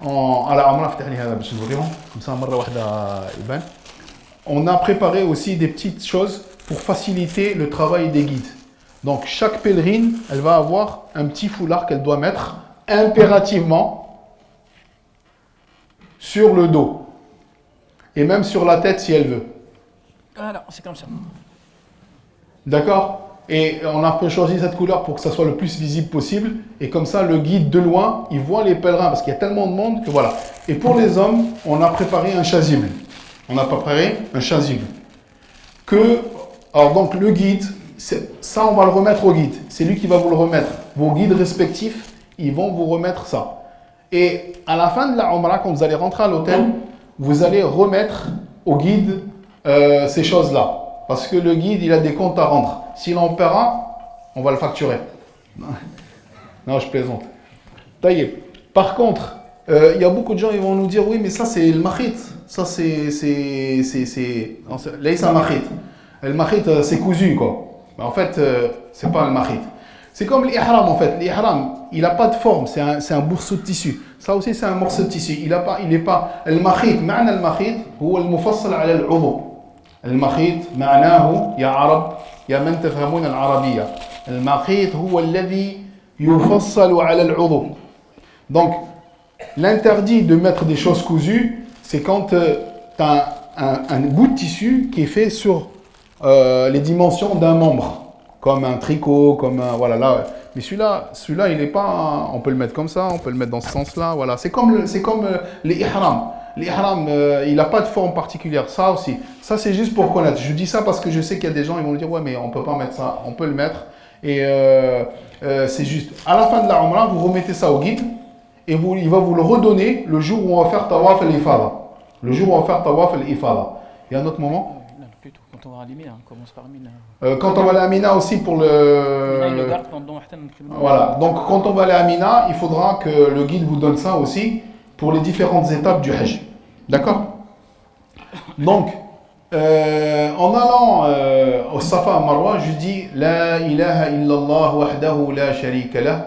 à la Umrah, comme ça, on a préparé aussi des petites choses pour faciliter le travail des guides. Donc chaque pèlerine, elle va avoir un petit foulard qu'elle doit mettre impérativement sur le dos. Et même sur la tête si elle veut. Voilà, c'est comme ça. D'accord ? Et on a choisi cette couleur pour que ça soit le plus visible possible. Et comme ça, le guide de loin, il voit les pèlerins parce qu'il y a tellement de monde que voilà. Et pour les hommes, on a préparé un chasuble. Alors donc le guide, ça on va le remettre au guide. C'est lui qui va vous le remettre. Vos guides respectifs, ils vont vous remettre ça. Et à la fin de la Umrah, quand vous allez rentrer à l'hôtel, vous allez remettre au guide ces choses-là. Parce que le guide, il a des comptes à rendre. S'il en paiera, on va le facturer. Non, je plaisante. Taïeb. Par contre, il y a beaucoup de gens qui vont nous dire oui, mais ça c'est le makhit. Ça c'est laysa makhit. Le makhit c'est cousu quoi. Mais en fait, c'est pas le makhit. C'est comme l'ihram en fait. L'ihram, il n'a pas de forme, c'est un morceau de tissu. Ça aussi, c'est un morceau de tissu. Il n'est pas. المخيط معنى المخيط هو المفصل على العضو. المخيط معناه يا عرب يا من تفهمون العربية. المخيط هو الذي يفصل على العضو. Donc, l'interdit de mettre des choses cousues, c'est quand tu as un bout de tissu qui est fait sur les dimensions d'un membre, comme un tricot, comme un, voilà là. Mais celui-là, il est pas. On peut le mettre comme ça, on peut le mettre dans ce sens-là, voilà. C'est comme les ihram. L'ihram, il n'a pas de forme particulière. Ça aussi, ça c'est juste pour connaître. Je dis ça parce que je sais qu'il y a des gens, ils vont me dire ouais, mais on peut pas mettre ça. On peut le mettre et c'est juste. À la fin de la Umrah, vous remettez ça au guide et il va vous le redonner le jour où on va faire tawaf al-ifada. Le jour où on va faire tawaf al-ifada. Il y a un autre moment. Non, plutôt quand on va à Mina, on commence par Mina. Quand on va aller à Mina aussi pour Mina, il le le. garde pendant un Voilà. Donc quand on va aller à Mina, il faudra que le guide vous donne ça aussi pour les différentes étapes du Hajj. D'accord? Donc, en allant au Safa à Marwa, je dis La ilaha illallah wahdahu la sharika lah,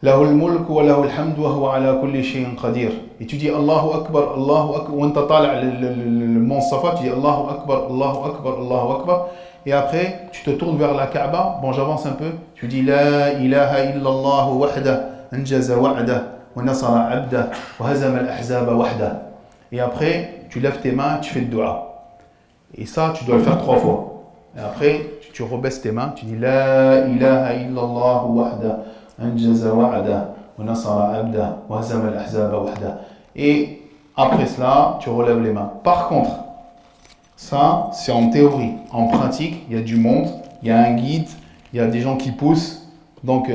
lahul mulk wa lahul hamd wa huwa ala kulli shay'in qadir. Et tu dis Allahu Akbar, Allahu Akbar. Quand tu tala le mont Safa, tu dis Allahu Akbar, Allahu Akbar, Allahu Akbar. Et après, tu te tournes vers la Kaaba. Bon, j'avance un peu. Tu dis La ilaha illallah wahda, anjaza wa'da, wa nasara abda, wa hazama al-ahzaba wahda. Et après, tu lèves tes mains, tu fais le dua. Et ça, tu dois le faire 3 fois. Et après, tu rebaisses tes mains, tu dis La ilaha illallah wahda, anjaza wa'da, wa nasara abda, wa hazama al-ahzaba wahda. Et après cela, tu relèves les mains. Par contre, ça, c'est en théorie. En pratique, il y a du monde, il y a un guide, il y a des gens qui poussent. Donc,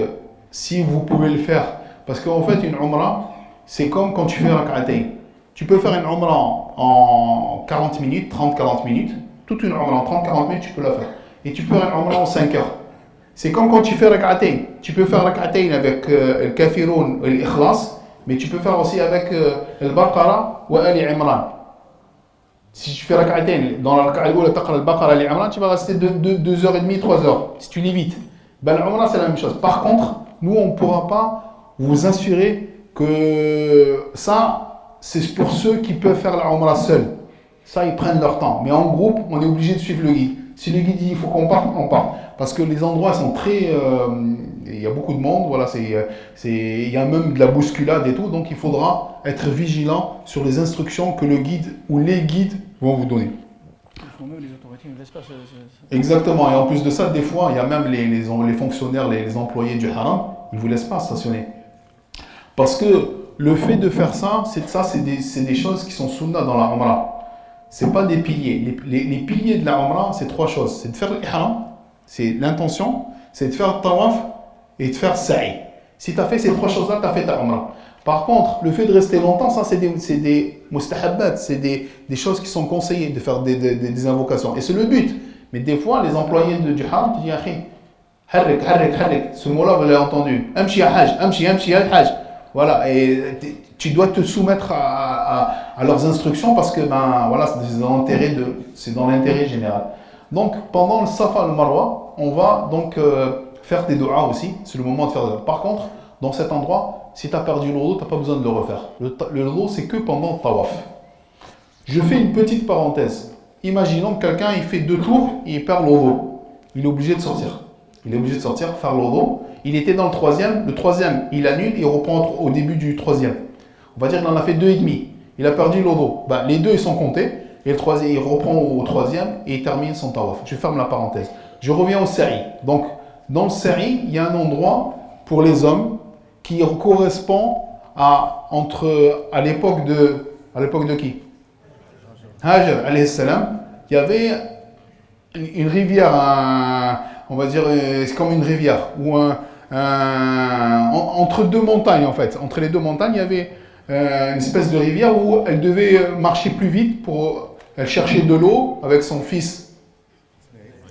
si vous pouvez le faire, parce qu'en fait, une umrah, c'est comme quand tu fais rak'atayn. Tu peux faire une umrah en 40 minutes, 30-40 minutes. Toute une umrah en 30-40 minutes, tu peux la faire. Et tu peux faire une umrah en 5 heures. C'est comme quand tu fais rak'atayn. Tu peux faire rak'atayn avec le kafirun et l'ikhlas, mais tu peux faire aussi avec le Baqara ou Ali Imran. Si tu fais rak'atayn, dans la rak'a ou tu le Baqara Ali Imran, tu vas rester 2h30, 3h. Si tu lis vite. Ben l'umrah, c'est la même chose. Par contre, nous, on ne pourra pas vous assurer que ça, c'est pour ceux qui peuvent faire la Umrah seuls. Ça, ils prennent leur temps. Mais en groupe, on est obligé de suivre le guide. Si le guide dit il faut qu'on parte, on part. Parce que les endroits sont très... il y a beaucoup de monde, voilà, il y a même de la bousculade et tout. Donc, il faudra être vigilant sur les instructions que le guide ou les guides vont vous donner. Les autorités ne laissent pas Exactement. Et en plus de ça, des fois, il y a même les fonctionnaires, les employés du haram, ils ne vous laissent pas stationner. Parce que le fait de faire ça, c'est des choses qui sont sunnah dans la Umrah. Ce n'est pas des piliers. Les piliers de la Umrah, c'est 3 choses. C'est de faire l'ihram, c'est l'intention, c'est de faire le tawaf et de faire sa'i. Si tu as fait ces 3 choses-là, tu as fait ta Umrah. Par contre, le fait de rester longtemps, ça c'est des mustahabbat, c'est des choses qui sont conseillées, de faire des invocations. Et c'est le but. Mais des fois, les employés du haram te disent Akhi, harrik, harrik, harrik. Ce mot-là, vous l'avez entendu. Amshi ya hajj, amshi ya hajj. Voilà, et tu dois te soumettre à leurs instructions parce que voilà, c'est dans l'intérêt général. Donc, pendant le Safa et le Marwa, on va donc faire des doigts aussi. C'est le moment de faire des doigts. Par contre, dans cet endroit, si tu as perdu le wudu, tu n'as pas besoin de le refaire. Le wudu, c'est que pendant le tawaf. Je fais une petite parenthèse. Imaginons que quelqu'un il fait 2 tours et il perd le wudu. Il est obligé de sortir. Il est obligé de sortir, faire le wudu. Il était dans le 3e. Le 3e, il annule et il reprend au début du 3e. On va dire qu'il en a fait 2,5. Il a perdu le wudu. Les 2 ils sont comptés. Et le 3e, il reprend au 3e et il termine son tawaf. Je ferme la parenthèse. Je reviens au sa'i. Donc, dans le sa'i, il y a un endroit pour les hommes qui correspond à l'époque de qui? Hajar alayhi salam. Il y avait une rivière, on va dire, c'est comme une rivière, ou entre 2 montagnes en fait. Entre les 2 montagnes, il y avait une espèce de rivière où elle devait marcher plus vite elle cherchait de l'eau avec son fils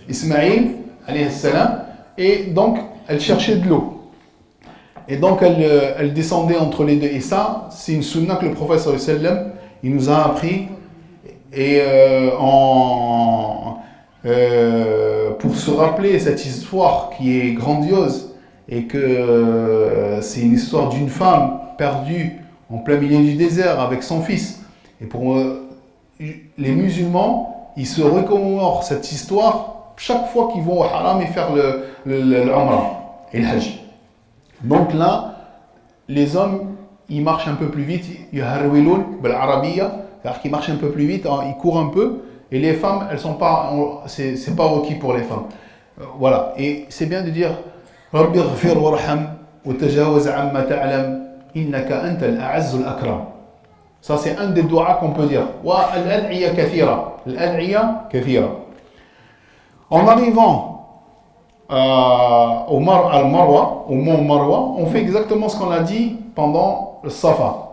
Ismaïl alayhi salam, et donc elle cherchait de l'eau. Et donc elle descendait entre les 2. Et ça, c'est une sunna que le prophète sallallahu alayhi wa sallam, il nous a appris. Et pour se rappeler cette histoire qui est grandiose et que c'est une histoire d'une femme perdue en plein milieu du désert avec son fils. Et pour les musulmans, ils se remémorent cette histoire chaque fois qu'ils vont au haram et faire l'umrah et le hajj. Donc là, les hommes, ils marchent un peu plus vite, yuharwiloun bil arabiyya, c'est-à-dire qu'ils marchent un peu plus vite, ils courent un peu, et les femmes, elles sont pas, c'est pas requis pour les femmes. Voilà, et c'est bien de dire Rabbi ighfir warham wa tajawaz amma ta'lam innaka anta al-a'azz al-akram. Ça c'est un des doigts qu'on peut dire. Wa al-ad'iya kathira, al-ad'iya kathira. En arrivant au Marwa, au mont Marwa, on fait exactement ce qu'on a dit pendant le Safa.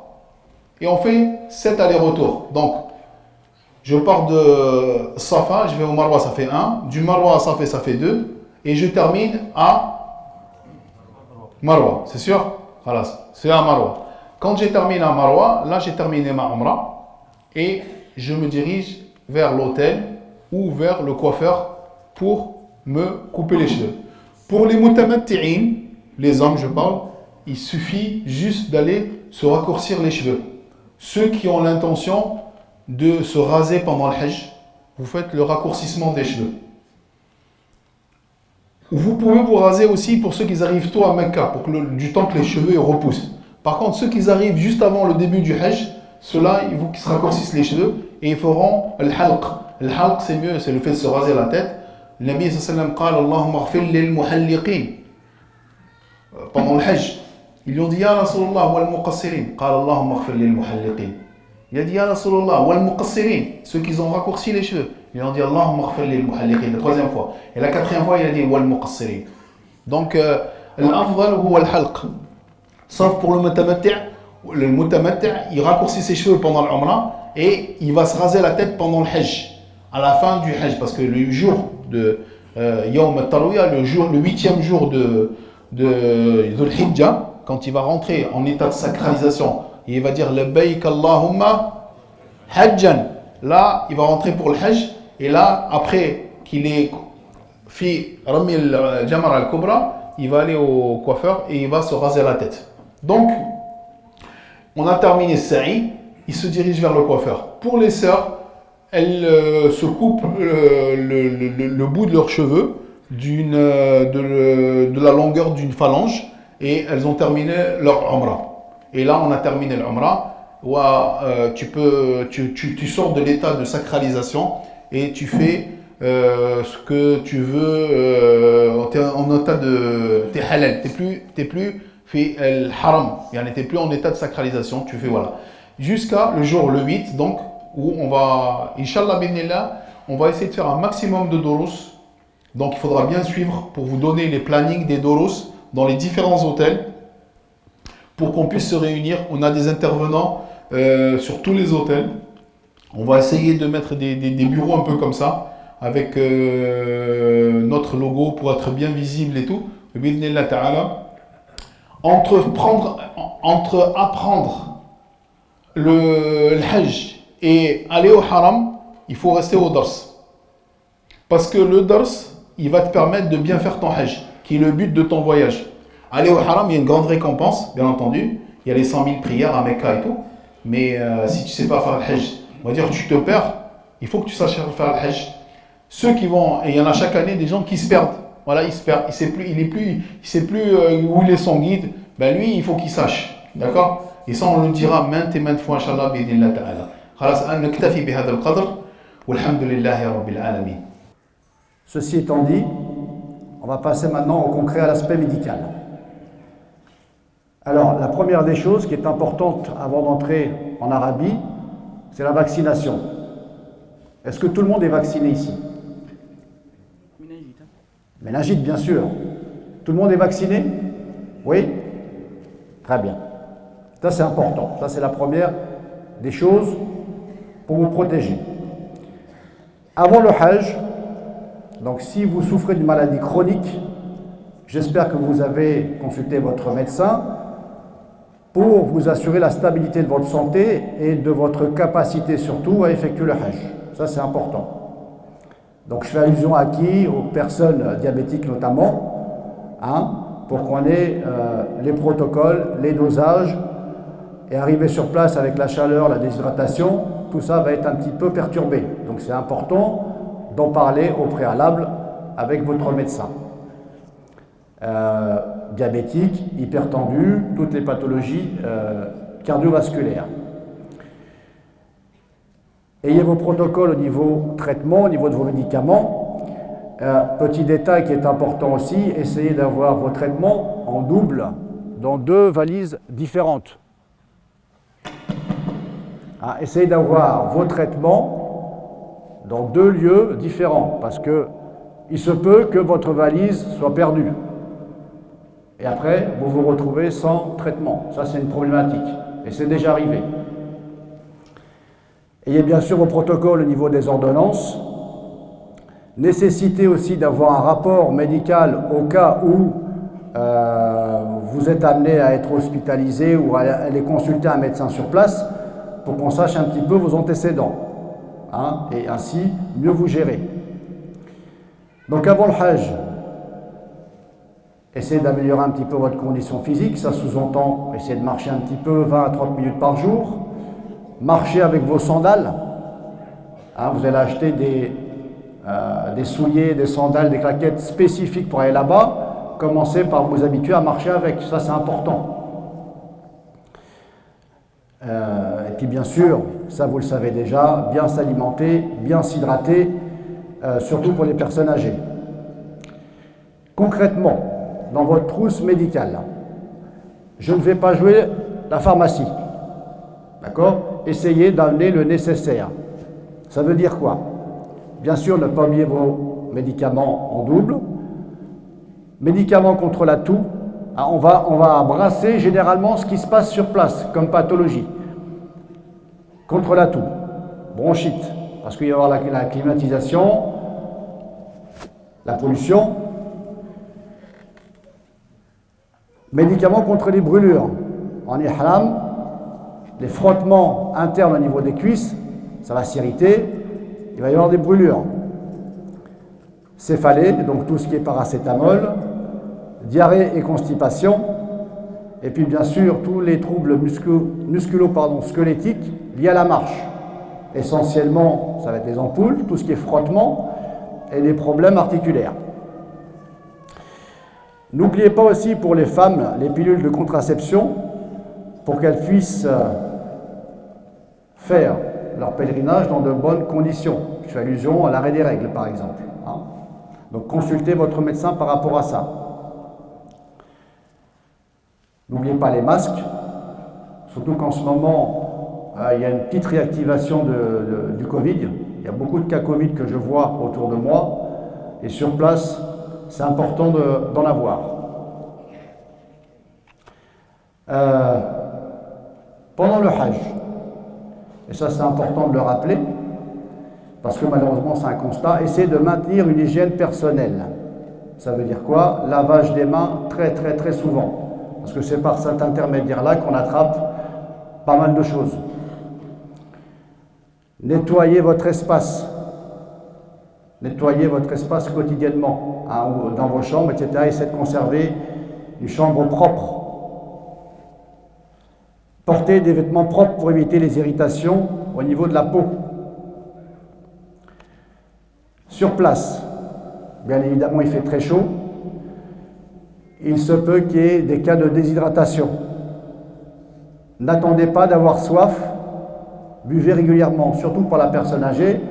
Et on fait 7 allers-retours. Donc, je pars de Safa, je vais au Marwa, ça fait 1. Du Marwa à Safa, ça fait 2. Et je termine à Marwa. C'est sûr? Voilà, c'est à Marwa. Quand j'ai terminé à Marwa, là j'ai terminé ma Umrah. Et je me dirige vers l'hôtel ou vers le coiffeur pour me couper les cheveux. Pour les mutamatti'in, les hommes je parle, il suffit juste d'aller se raccourcir les cheveux. Ceux qui ont l'intention de se raser pendant le hajj, vous faites le raccourcissement des cheveux. Vous pouvez vous raser aussi pour ceux qui arrivent tôt à Mecca, pour que du temps que les cheveux repoussent. Par contre, ceux qui arrivent juste avant le début du hajj, ceux-là, il faut qu'ils se raccourcissent les cheveux et ils feront le halq. Le halq, c'est mieux, c'est le fait de se raser la tête. Le Nabi sallallahu alayhi wa sallam dit Allahumma ighfir lil muhalliqin. Pendant le hajj, ils lui ont dit Ya Rasulallah wal muqassirin. Qala Allahumma ighfir lil muhalliqin. Il a dit Ya Rasulallah wal muqassirin. Ceux qui ont raccourci les cheveux. Ils lui ont dit Allahumma ighfir lil muhalliqin. La troisième fois. Et la quatrième fois, il a dit wal muqassirin. Donc, l'afdal huwa al halq. Sauf pour le mutamatti'. Le mutamatti', il raccourcit ses cheveux pendant l'umrah et il va se raser la tête pendant le hajj. À la fin du hajj, parce que le jour de Yawm al-Tarwiyah, le 8e jour de Dhul Hijjah, quand il va rentrer en état de sacralisation, il va dire Labbaik Allahumma Hajjan. Là, il va rentrer pour le hajj, et là, après qu'il ait fait Rami al-Jamar al-Kubra, il va aller au coiffeur et il va se raser la tête. Donc, on a terminé Sa'i, il se dirige vers le coiffeur. Pour les sœurs, elles se coupent le bout de leurs cheveux de la longueur d'une phalange et elles ont terminé leur umrah. Et là, on a terminé l'umrah. Tu sors de l'état de sacralisation et tu fais ce que tu veux. Tu es en état de. Tu es halal. Tu n'es plus fait le haram. Tu n'es plus en état de sacralisation. Tu fais voilà. Jusqu'à le jour le 8, donc. Où on va, Inch'Allah binillah, on va essayer de faire un maximum de doros. Donc il faudra bien suivre pour vous donner les plannings des doros dans les différents hôtels pour qu'on puisse se réunir. On a des intervenants sur tous les hôtels. On va essayer de mettre des bureaux un peu comme ça avec notre logo pour être bien visible et tout. Binillah ta'ala. Entre apprendre le hajj et aller au haram, il faut rester au dars. Parce que le dars, il va te permettre de bien faire ton hajj, qui est le but de ton voyage. Aller au haram, il y a une grande récompense, bien entendu. Il y a les 100 000 prières à Mecca et tout. Mais si tu ne sais pas faire le hajj, on va dire tu te perds, il faut que tu saches faire le hajj. Ceux qui vont, et il y en a chaque année des gens qui se perdent. Voilà, il se perd, il sait plus où il est son guide. Ben lui, il faut qu'il sache. D'accord? Et ça, on le dira maintes et maintes fois, Inch'Allah, bi'idhnillah ta'ala. Ceci étant dit, on va passer maintenant au concret, à l'aspect médical. Alors, la première des choses qui est importante avant d'entrer en Arabie, c'est la vaccination. Est-ce que tout le monde est vacciné ici? Méningite, bien sûr. Tout le monde est vacciné? Oui? Très bien. Ça, c'est important. Ça, c'est la première des choses pour vous protéger. Avant le Hajj, donc si vous souffrez d'une maladie chronique, j'espère que vous avez consulté votre médecin pour vous assurer la stabilité de votre santé et de votre capacité surtout à effectuer le Hajj. Ça, c'est important. Donc je fais allusion à qui? Aux personnes diabétiques notamment, hein, pour qu'on ait les protocoles, les dosages, et arriver sur place avec la chaleur, la déshydratation, tout ça va être un petit peu perturbé. Donc c'est important d'en parler au préalable avec votre médecin. Diabétique, hypertendu, toutes les pathologies cardiovasculaires. Ayez vos protocoles au niveau traitement, au niveau de vos médicaments. Petit détail qui est important aussi, essayez d'avoir vos traitements en double dans 2 valises différentes. Essayez d'avoir vos traitements dans 2 lieux différents parce que il se peut que votre valise soit perdue. Et après, vous vous retrouvez sans traitement. Ça, c'est une problématique. Et c'est déjà arrivé. Ayez bien sûr vos protocoles au niveau des ordonnances. Nécessitez aussi d'avoir un rapport médical au cas où vous êtes amené à être hospitalisé ou à aller consulter un médecin sur place pour qu'on sache un petit peu vos antécédents. Hein, et ainsi, mieux vous gérer. Donc avant le Hajj, essayez d'améliorer un petit peu votre condition physique. Ça sous-entend, essayez de marcher un petit peu, 20 à 30 minutes par jour. Marchez avec vos sandales. Hein, vous allez acheter des souliers, des sandales, des claquettes spécifiques pour aller là-bas. Commencez par vous habituer à marcher avec. Ça, c'est important. Et puis bien sûr, ça vous le savez déjà, bien s'alimenter, bien s'hydrater, surtout pour les personnes âgées. Concrètement, dans votre trousse médicale, je ne vais pas jouer la pharmacie. D'accord? Essayez d'amener le nécessaire. Ça veut dire quoi? Bien sûr, ne pas oublier vos médicaments en double. Médicaments contre la toux. On va brasser généralement ce qui se passe sur place comme pathologie. Contre la toux, bronchite, parce qu'il va y avoir la climatisation, la pollution. Médicaments contre les brûlures. En ihram, les frottements internes au niveau des cuisses, ça va s'irriter, il va y avoir des brûlures. Céphalée, donc tout ce qui est paracétamol, diarrhée et constipation, et puis bien sûr tous les troubles squelettiques liés à la marche. Essentiellement, ça va être les ampoules, tout ce qui est frottement et les problèmes articulaires. N'oubliez pas aussi pour les femmes les pilules de contraception pour qu'elles puissent faire leur pèlerinage dans de bonnes conditions. Je fais allusion à l'arrêt des règles par exemple. Hein. Donc consultez votre médecin par rapport à ça. N'oubliez pas les masques, surtout qu'en ce moment, il y a une petite réactivation du Covid. Il y a beaucoup de cas Covid que je vois autour de moi. Et sur place, c'est important d'en avoir. Pendant le Hajj, et ça c'est important de le rappeler, parce que malheureusement c'est un constat, essayez de maintenir une hygiène personnelle. Ça veut dire quoi? Lavage des mains très souvent. Parce que c'est par cet intermédiaire-là qu'on attrape pas mal de choses. Nettoyez votre espace. Nettoyez votre espace quotidiennement, hein, dans vos chambres, etc. Essayez de conserver une chambre propre. Portez des vêtements propres pour éviter les irritations au niveau de la peau. Sur place, bien évidemment, il fait très chaud. Il se peut qu'il y ait des cas de déshydratation. N'attendez pas d'avoir soif, buvez régulièrement, surtout pour la personne âgée.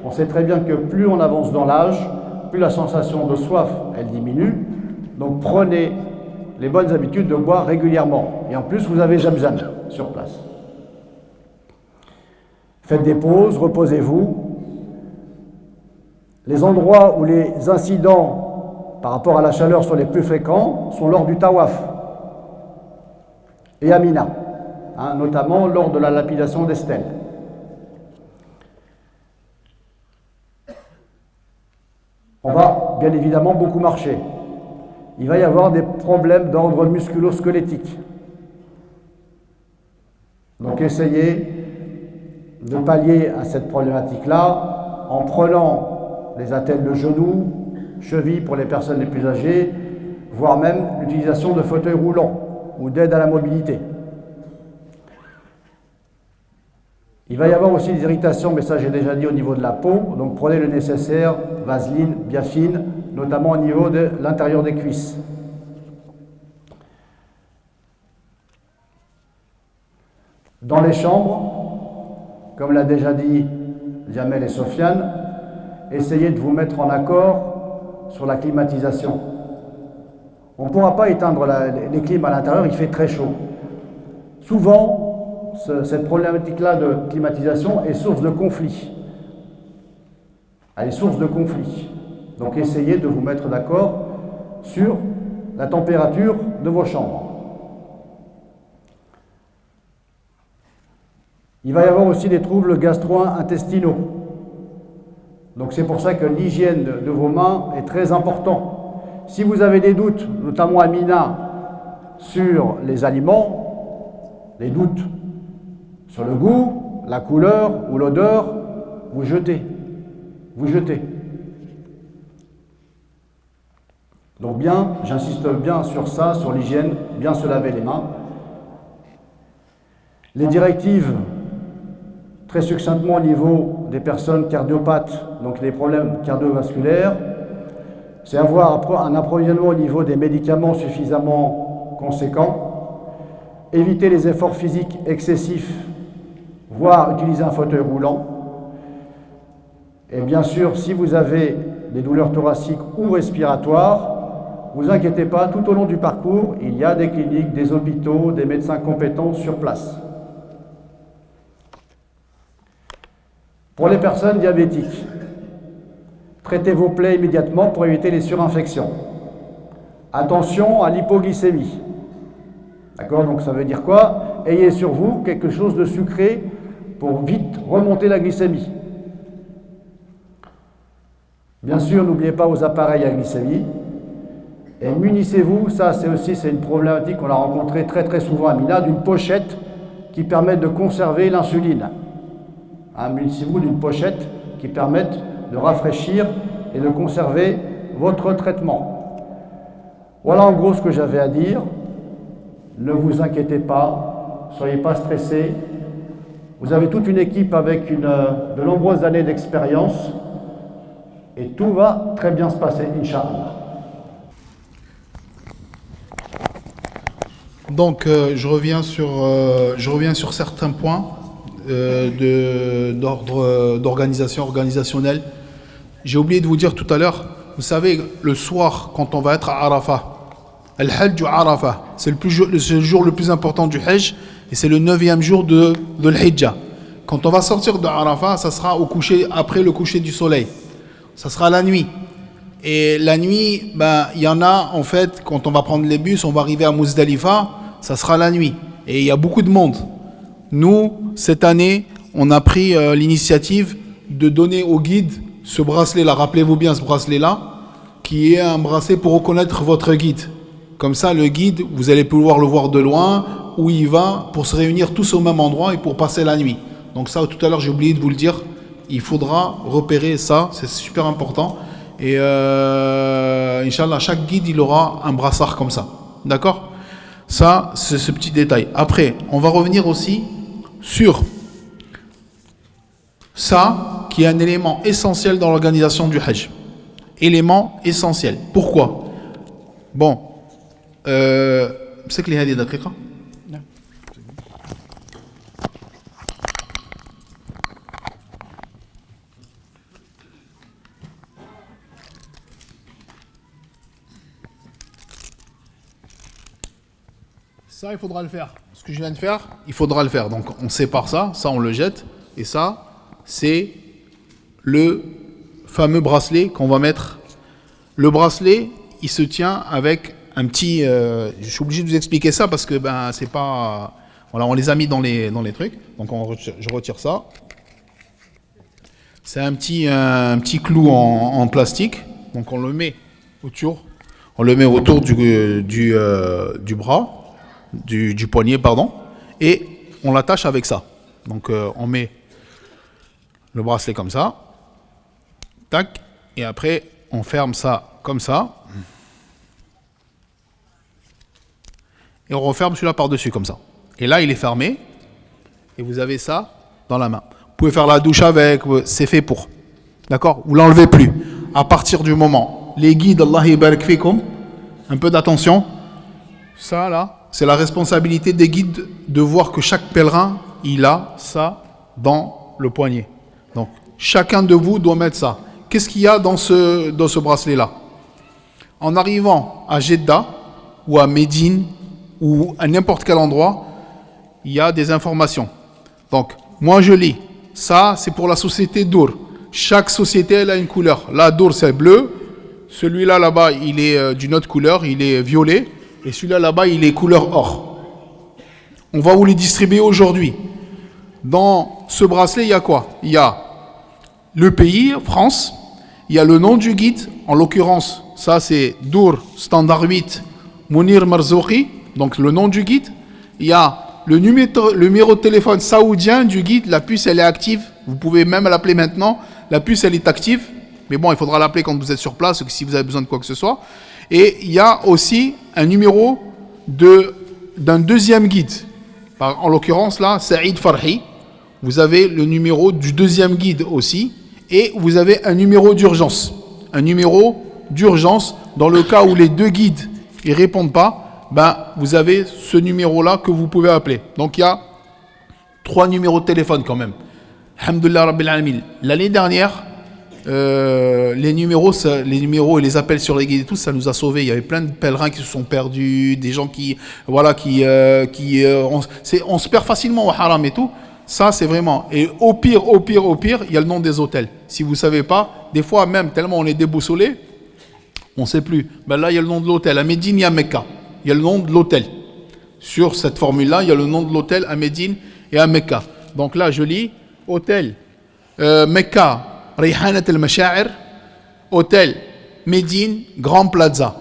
On sait très bien que plus on avance dans l'âge, plus la sensation de soif, elle diminue. Donc prenez les bonnes habitudes de boire régulièrement. Et en plus, vous avez Zamzam sur place. Faites des pauses, reposez-vous. Les endroits où les incidents par rapport à la chaleur sont les plus fréquents sont lors du tawaf et à Mina, hein, notamment lors de la lapidation des stèles. On va bien évidemment beaucoup marcher. Il va y avoir des problèmes d'ordre musculo-squelettique. Donc essayez de pallier à cette problématique-là en prenant les attelles de genoux, chevilles pour les personnes les plus âgées, voire même l'utilisation de fauteuils roulants ou d'aide à la mobilité. Il va y avoir aussi des irritations, mais ça j'ai déjà dit, au niveau de la peau, donc prenez le nécessaire, vaseline bien fine, notamment au niveau de l'intérieur des cuisses. Dans les chambres, comme l'a déjà dit Jamel et Sofiane, essayez de vous mettre en accord sur la climatisation. On ne pourra pas éteindre les clims à l'intérieur, il fait très chaud. Souvent, cette problématique-là de climatisation est source de conflit. Elle est source de conflit. Donc essayez de vous mettre d'accord sur la température de vos chambres. Il va y avoir aussi des troubles gastro-intestinaux. Donc c'est pour ça que l'hygiène de vos mains est très importante. Si vous avez des doutes, notamment à Mina, sur les aliments, des doutes sur le goût, la couleur ou l'odeur, vous jetez. Vous jetez. Donc bien, j'insiste bien sur ça, sur l'hygiène, bien se laver les mains. Les directives, très succinctement au niveau des personnes cardiopathes, donc les problèmes cardiovasculaires, c'est avoir un approvisionnement au niveau des médicaments suffisamment conséquent, éviter les efforts physiques excessifs, voire utiliser un fauteuil roulant. Et bien sûr, si vous avez des douleurs thoraciques ou respiratoires, ne vous inquiétez pas, tout au long du parcours, il y a des cliniques, des hôpitaux, des médecins compétents sur place. Pour les personnes diabétiques, traitez vos plaies immédiatement pour éviter les surinfections. Attention à l'hypoglycémie. D'accord? Donc ça veut dire quoi? Ayez sur vous quelque chose de sucré pour vite remonter la glycémie. Bien sûr, n'oubliez pas vos appareils à glycémie. Et munissez-vous, ça c'est une problématique qu'on a rencontrée très souvent à Mina, d'une pochette qui permet de conserver l'insuline. Munissez-vous d'une pochette qui permette de rafraîchir et de conserver votre traitement. Voilà en gros ce que j'avais à dire. Ne vous inquiétez pas, ne soyez pas stressés. Vous avez toute une équipe avec de nombreuses années d'expérience et tout va très bien se passer, Inch'Allah. Donc, je reviens sur certains points d'ordre organisationnel. J'ai oublié de vous dire tout à l'heure, vous savez, le soir, quand on va être à Arafah, Al-Hajj Arafah, c'est le jour le plus important du Hajj et c'est le 9e jour de l'Hijjah. Quand on va sortir de Arafah, ça sera après le coucher du soleil. Ça sera la nuit. Et la nuit, il y en a, en fait, quand on va prendre les bus, on va arriver à Muzdalifa, ça sera la nuit. Et il y a beaucoup de monde. Nous, cette année, on a pris l'initiative de donner au guide ce bracelet-là. Rappelez-vous bien ce bracelet-là, qui est un bracelet pour reconnaître votre guide. Comme ça, le guide, vous allez pouvoir le voir de loin, où il va, pour se réunir tous au même endroit et pour passer la nuit. Donc ça, tout à l'heure, j'ai oublié de vous le dire. Il faudra repérer ça, c'est super important. Et Inch'Allah, chaque guide, il aura un brassard comme ça. D'accord? Ça, c'est ce petit détail. Après, on va revenir aussi sur ça, qui est un élément essentiel dans l'organisation du Hajj. Élément essentiel. Pourquoi? Bon, c'est que les hadiths daqiqa. Ça, il faudra le faire. Ce que je viens de faire, il faudra le faire. Donc, on sépare ça, on le jette. Et ça, c'est le fameux bracelet qu'on va mettre. Le bracelet, il se tient avec un petit... je suis obligé de vous expliquer ça parce que c'est pas... Voilà, on les a mis dans les trucs. Donc, je retire ça. C'est un petit clou en plastique. Donc, on le met autour. On le met autour du bras. Du poignet, pardon, et on l'attache avec ça. Donc on met le bracelet comme ça, tac, Et après, on ferme ça comme ça. Et on referme celui-là par-dessus comme ça. Et là, il est fermé. Et vous avez ça dans la main. Vous pouvez faire la douche avec, c'est fait pour. D'accord? Vous l'enlevez plus. À partir du moment, les guides, Allah yabarak fikum, un peu d'attention. Ça là, c'est la responsabilité des guides de voir que chaque pèlerin, il a ça dans le poignet. Donc, chacun de vous doit mettre ça. Qu'est-ce qu'il y a dans ce bracelet-là? En arrivant à Jeddah ou à Médine ou à n'importe quel endroit, il y a des informations. Donc, moi je lis. Ça, c'est pour la société Dour. Chaque société, elle a une couleur. La Dour, c'est bleu. Celui-là, là-bas, il est d'une autre couleur. Il est violet. Et celui-là, là-bas, il est couleur or. On va vous les distribuer aujourd'hui. Dans ce bracelet, il y a quoi? Il y a le pays, France. Il y a le nom du guide. En l'occurrence, ça, c'est Dour, standard 8, Mounir Marzouki. Donc, le nom du guide. Il y a le numéro de téléphone saoudien du guide. La puce, elle est active. Vous pouvez même l'appeler maintenant. La puce, elle est active. Mais bon, il faudra l'appeler quand vous êtes sur place ou si vous avez besoin de quoi que ce soit. Et il y a aussi un numéro d'un deuxième guide. En l'occurrence, là, Saïd Farhi. Vous avez le numéro du deuxième guide aussi. Et vous avez un numéro d'urgence. Un numéro d'urgence dans le cas où les deux guides ne répondent pas. Ben, vous avez ce numéro-là que vous pouvez appeler. Donc, il y a 3 numéros de téléphone quand même. Alhamdulillah Rabbil Alamin. L'année dernière, les numéros et les appels sur les guides et tout, ça nous a sauvés. Il y avait plein de pèlerins qui se sont perdus, des gens on se perd facilement au haram et tout. Ça, c'est vraiment. Et au pire, il y a le nom des hôtels. Si vous ne savez pas, des fois même, tellement on est déboussolé, on ne sait plus. Ben là, il y a le nom de l'hôtel. À Médine, il y a Mecca. Il y a le nom de l'hôtel. Sur cette formule-là, il y a le nom de l'hôtel à Médine et à Mecca. Donc là, je lis hôtel Mecca, Rihanat al-Masha'ir, hôtel Médine, Grand Plaza.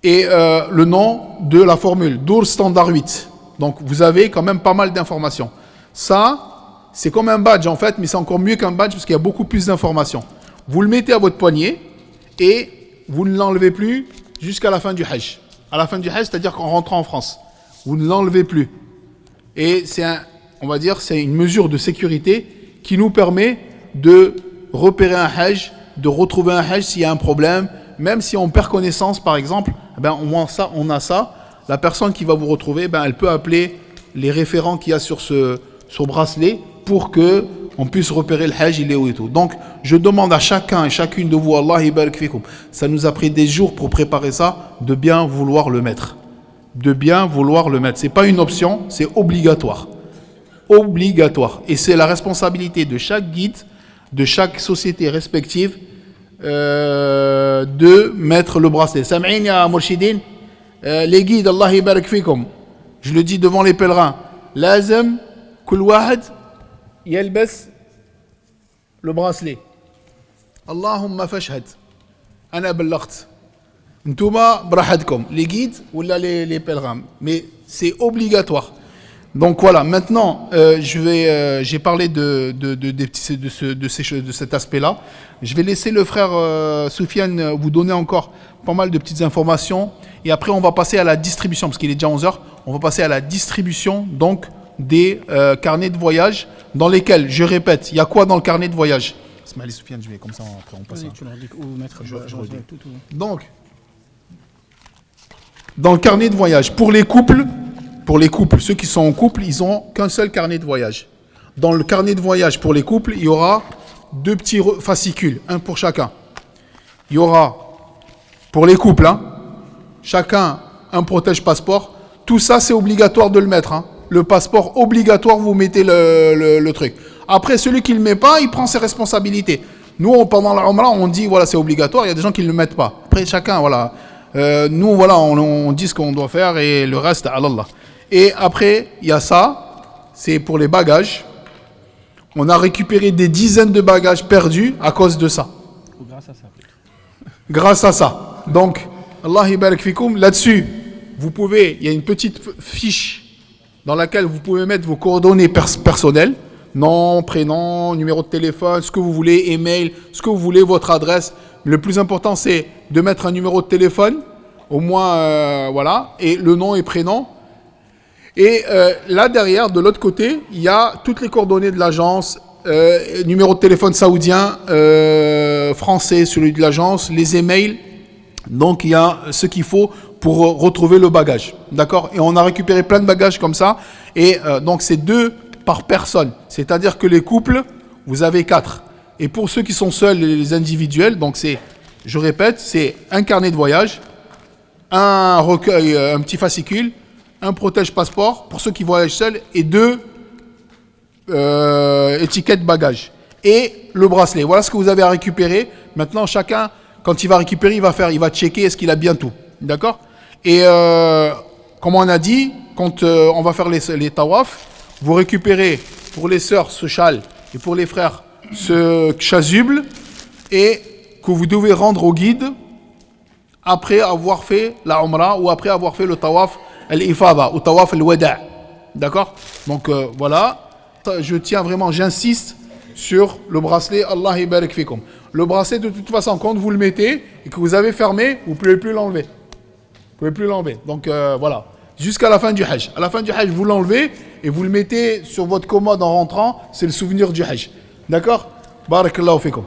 Et le nom de la formule, Dour Standard 8. Donc vous avez quand même pas mal d'informations. Ça, c'est comme un badge en fait, mais c'est encore mieux qu'un badge parce qu'il y a beaucoup plus d'informations. Vous le mettez à votre poignet et vous ne l'enlevez plus jusqu'à la fin du Hajj. À la fin du Hajj, c'est-à-dire qu'en rentrant en France, vous ne l'enlevez plus. Et c'est une mesure de sécurité qui nous permet de repérer un Hajj, de retrouver un Hajj s'il y a un problème. Même si on perd connaissance, par exemple, on a ça. La personne qui va vous retrouver, elle peut appeler les référents qu'il y a sur ce bracelet pour qu'on puisse repérer le Hajj, il est où et tout. Donc, je demande à chacun et chacune de vous, Allah yabarak fikum, ça nous a pris des jours pour préparer ça, de bien vouloir le mettre. De bien vouloir le mettre. C'est pas une option, c'est obligatoire. Obligatoire. Et c'est la responsabilité de chaque guide, de chaque société respective, de mettre le bracelet. Sam'in ya Mourchidine, les guides, Allah yabarak fikum, je le dis devant les pèlerins, lazem kul wahad yalbas le bracelet. Allahumma fashhad. Ana ballagt. Ntouma brahadkom. Les guides ou les pèlerins. Mais c'est obligatoire. Donc voilà, maintenant, j'ai parlé de cet aspect-là. Je vais laisser le frère Soufiane vous donner encore pas mal de petites informations. Et après, on va passer à la distribution, parce qu'il est déjà 11h. On va passer à la distribution donc des carnets de voyage dans lesquels, je répète, il y a quoi dans le carnet de voyage? Allez, Soufiane, je vais comme ça, après on passe. Oui, tu leur dis où mettre. Je redis. Tout. Donc, dans le carnet de voyage, pour les couples, ceux qui sont en couple, ils n'ont qu'un seul carnet de voyage. Dans le carnet de voyage pour les couples, il y aura 2 petits fascicules, un pour chacun. Il y aura, pour les couples, chacun un protège-passeport. Tout ça, c'est obligatoire de le mettre. Le passeport obligatoire, vous mettez le truc. Après, celui qui ne le met pas, il prend ses responsabilités. Nous, pendant la Umrah, on dit, voilà, c'est obligatoire. Il y a des gens qui ne le mettent pas. Après, chacun, voilà. Nous, voilà, on dit ce qu'on doit faire et le reste, à Allah. Et après, il y a ça, c'est pour les bagages. On a récupéré des dizaines de bagages perdus à cause de ça. Grâce à ça. Grâce à ça. Donc, Allah yabarak fikoum, là-dessus, il y a une petite fiche dans laquelle vous pouvez mettre vos coordonnées personnelles. nom, prénom, numéro de téléphone, ce que vous voulez, email, ce que vous voulez, votre adresse. Le plus important, c'est de mettre un numéro de téléphone, au moins, voilà, et le nom et prénom. Et là, derrière, de l'autre côté, il y a toutes les coordonnées de l'agence, numéro de téléphone saoudien, français, celui de l'agence, les emails. Donc, il y a ce qu'il faut pour retrouver le bagage. D'accord? Et on a récupéré plein de bagages comme ça. Et donc, c'est 2 par personne. C'est-à-dire que les couples, vous avez 4. Et pour ceux qui sont seuls, les individuels, donc c'est, je répète, c'est un carnet de voyage, un recueil, un petit fascicule, un protège-passeport pour ceux qui voyagent seuls et 2 étiquettes bagages. Et le bracelet. Voilà ce que vous avez à récupérer. Maintenant, chacun, quand il va récupérer, il va checker est-ce qu'il a bien tout. D'accord? Et comme on a dit, quand on va faire les tawaf, vous récupérez pour les sœurs ce châle et pour les frères ce chasuble et que vous devez rendre au guide après avoir fait la umrah ou après avoir fait le tawaf al-ifada ou tawaf al-wada'. D'accord? Donc voilà, je tiens vraiment, j'insiste sur le bracelet. Allah ibarak fikum. Le bracelet, de toute façon, quand vous le mettez et que vous avez fermé, vous ne pouvez plus l'enlever. Vous pouvez plus l'enlever. Donc voilà, jusqu'à la fin du Hajj. À la fin du Hajj, vous l'enlevez et vous le mettez sur votre commode en rentrant. C'est le souvenir du Hajj. D'accord? Barakallahu fikum.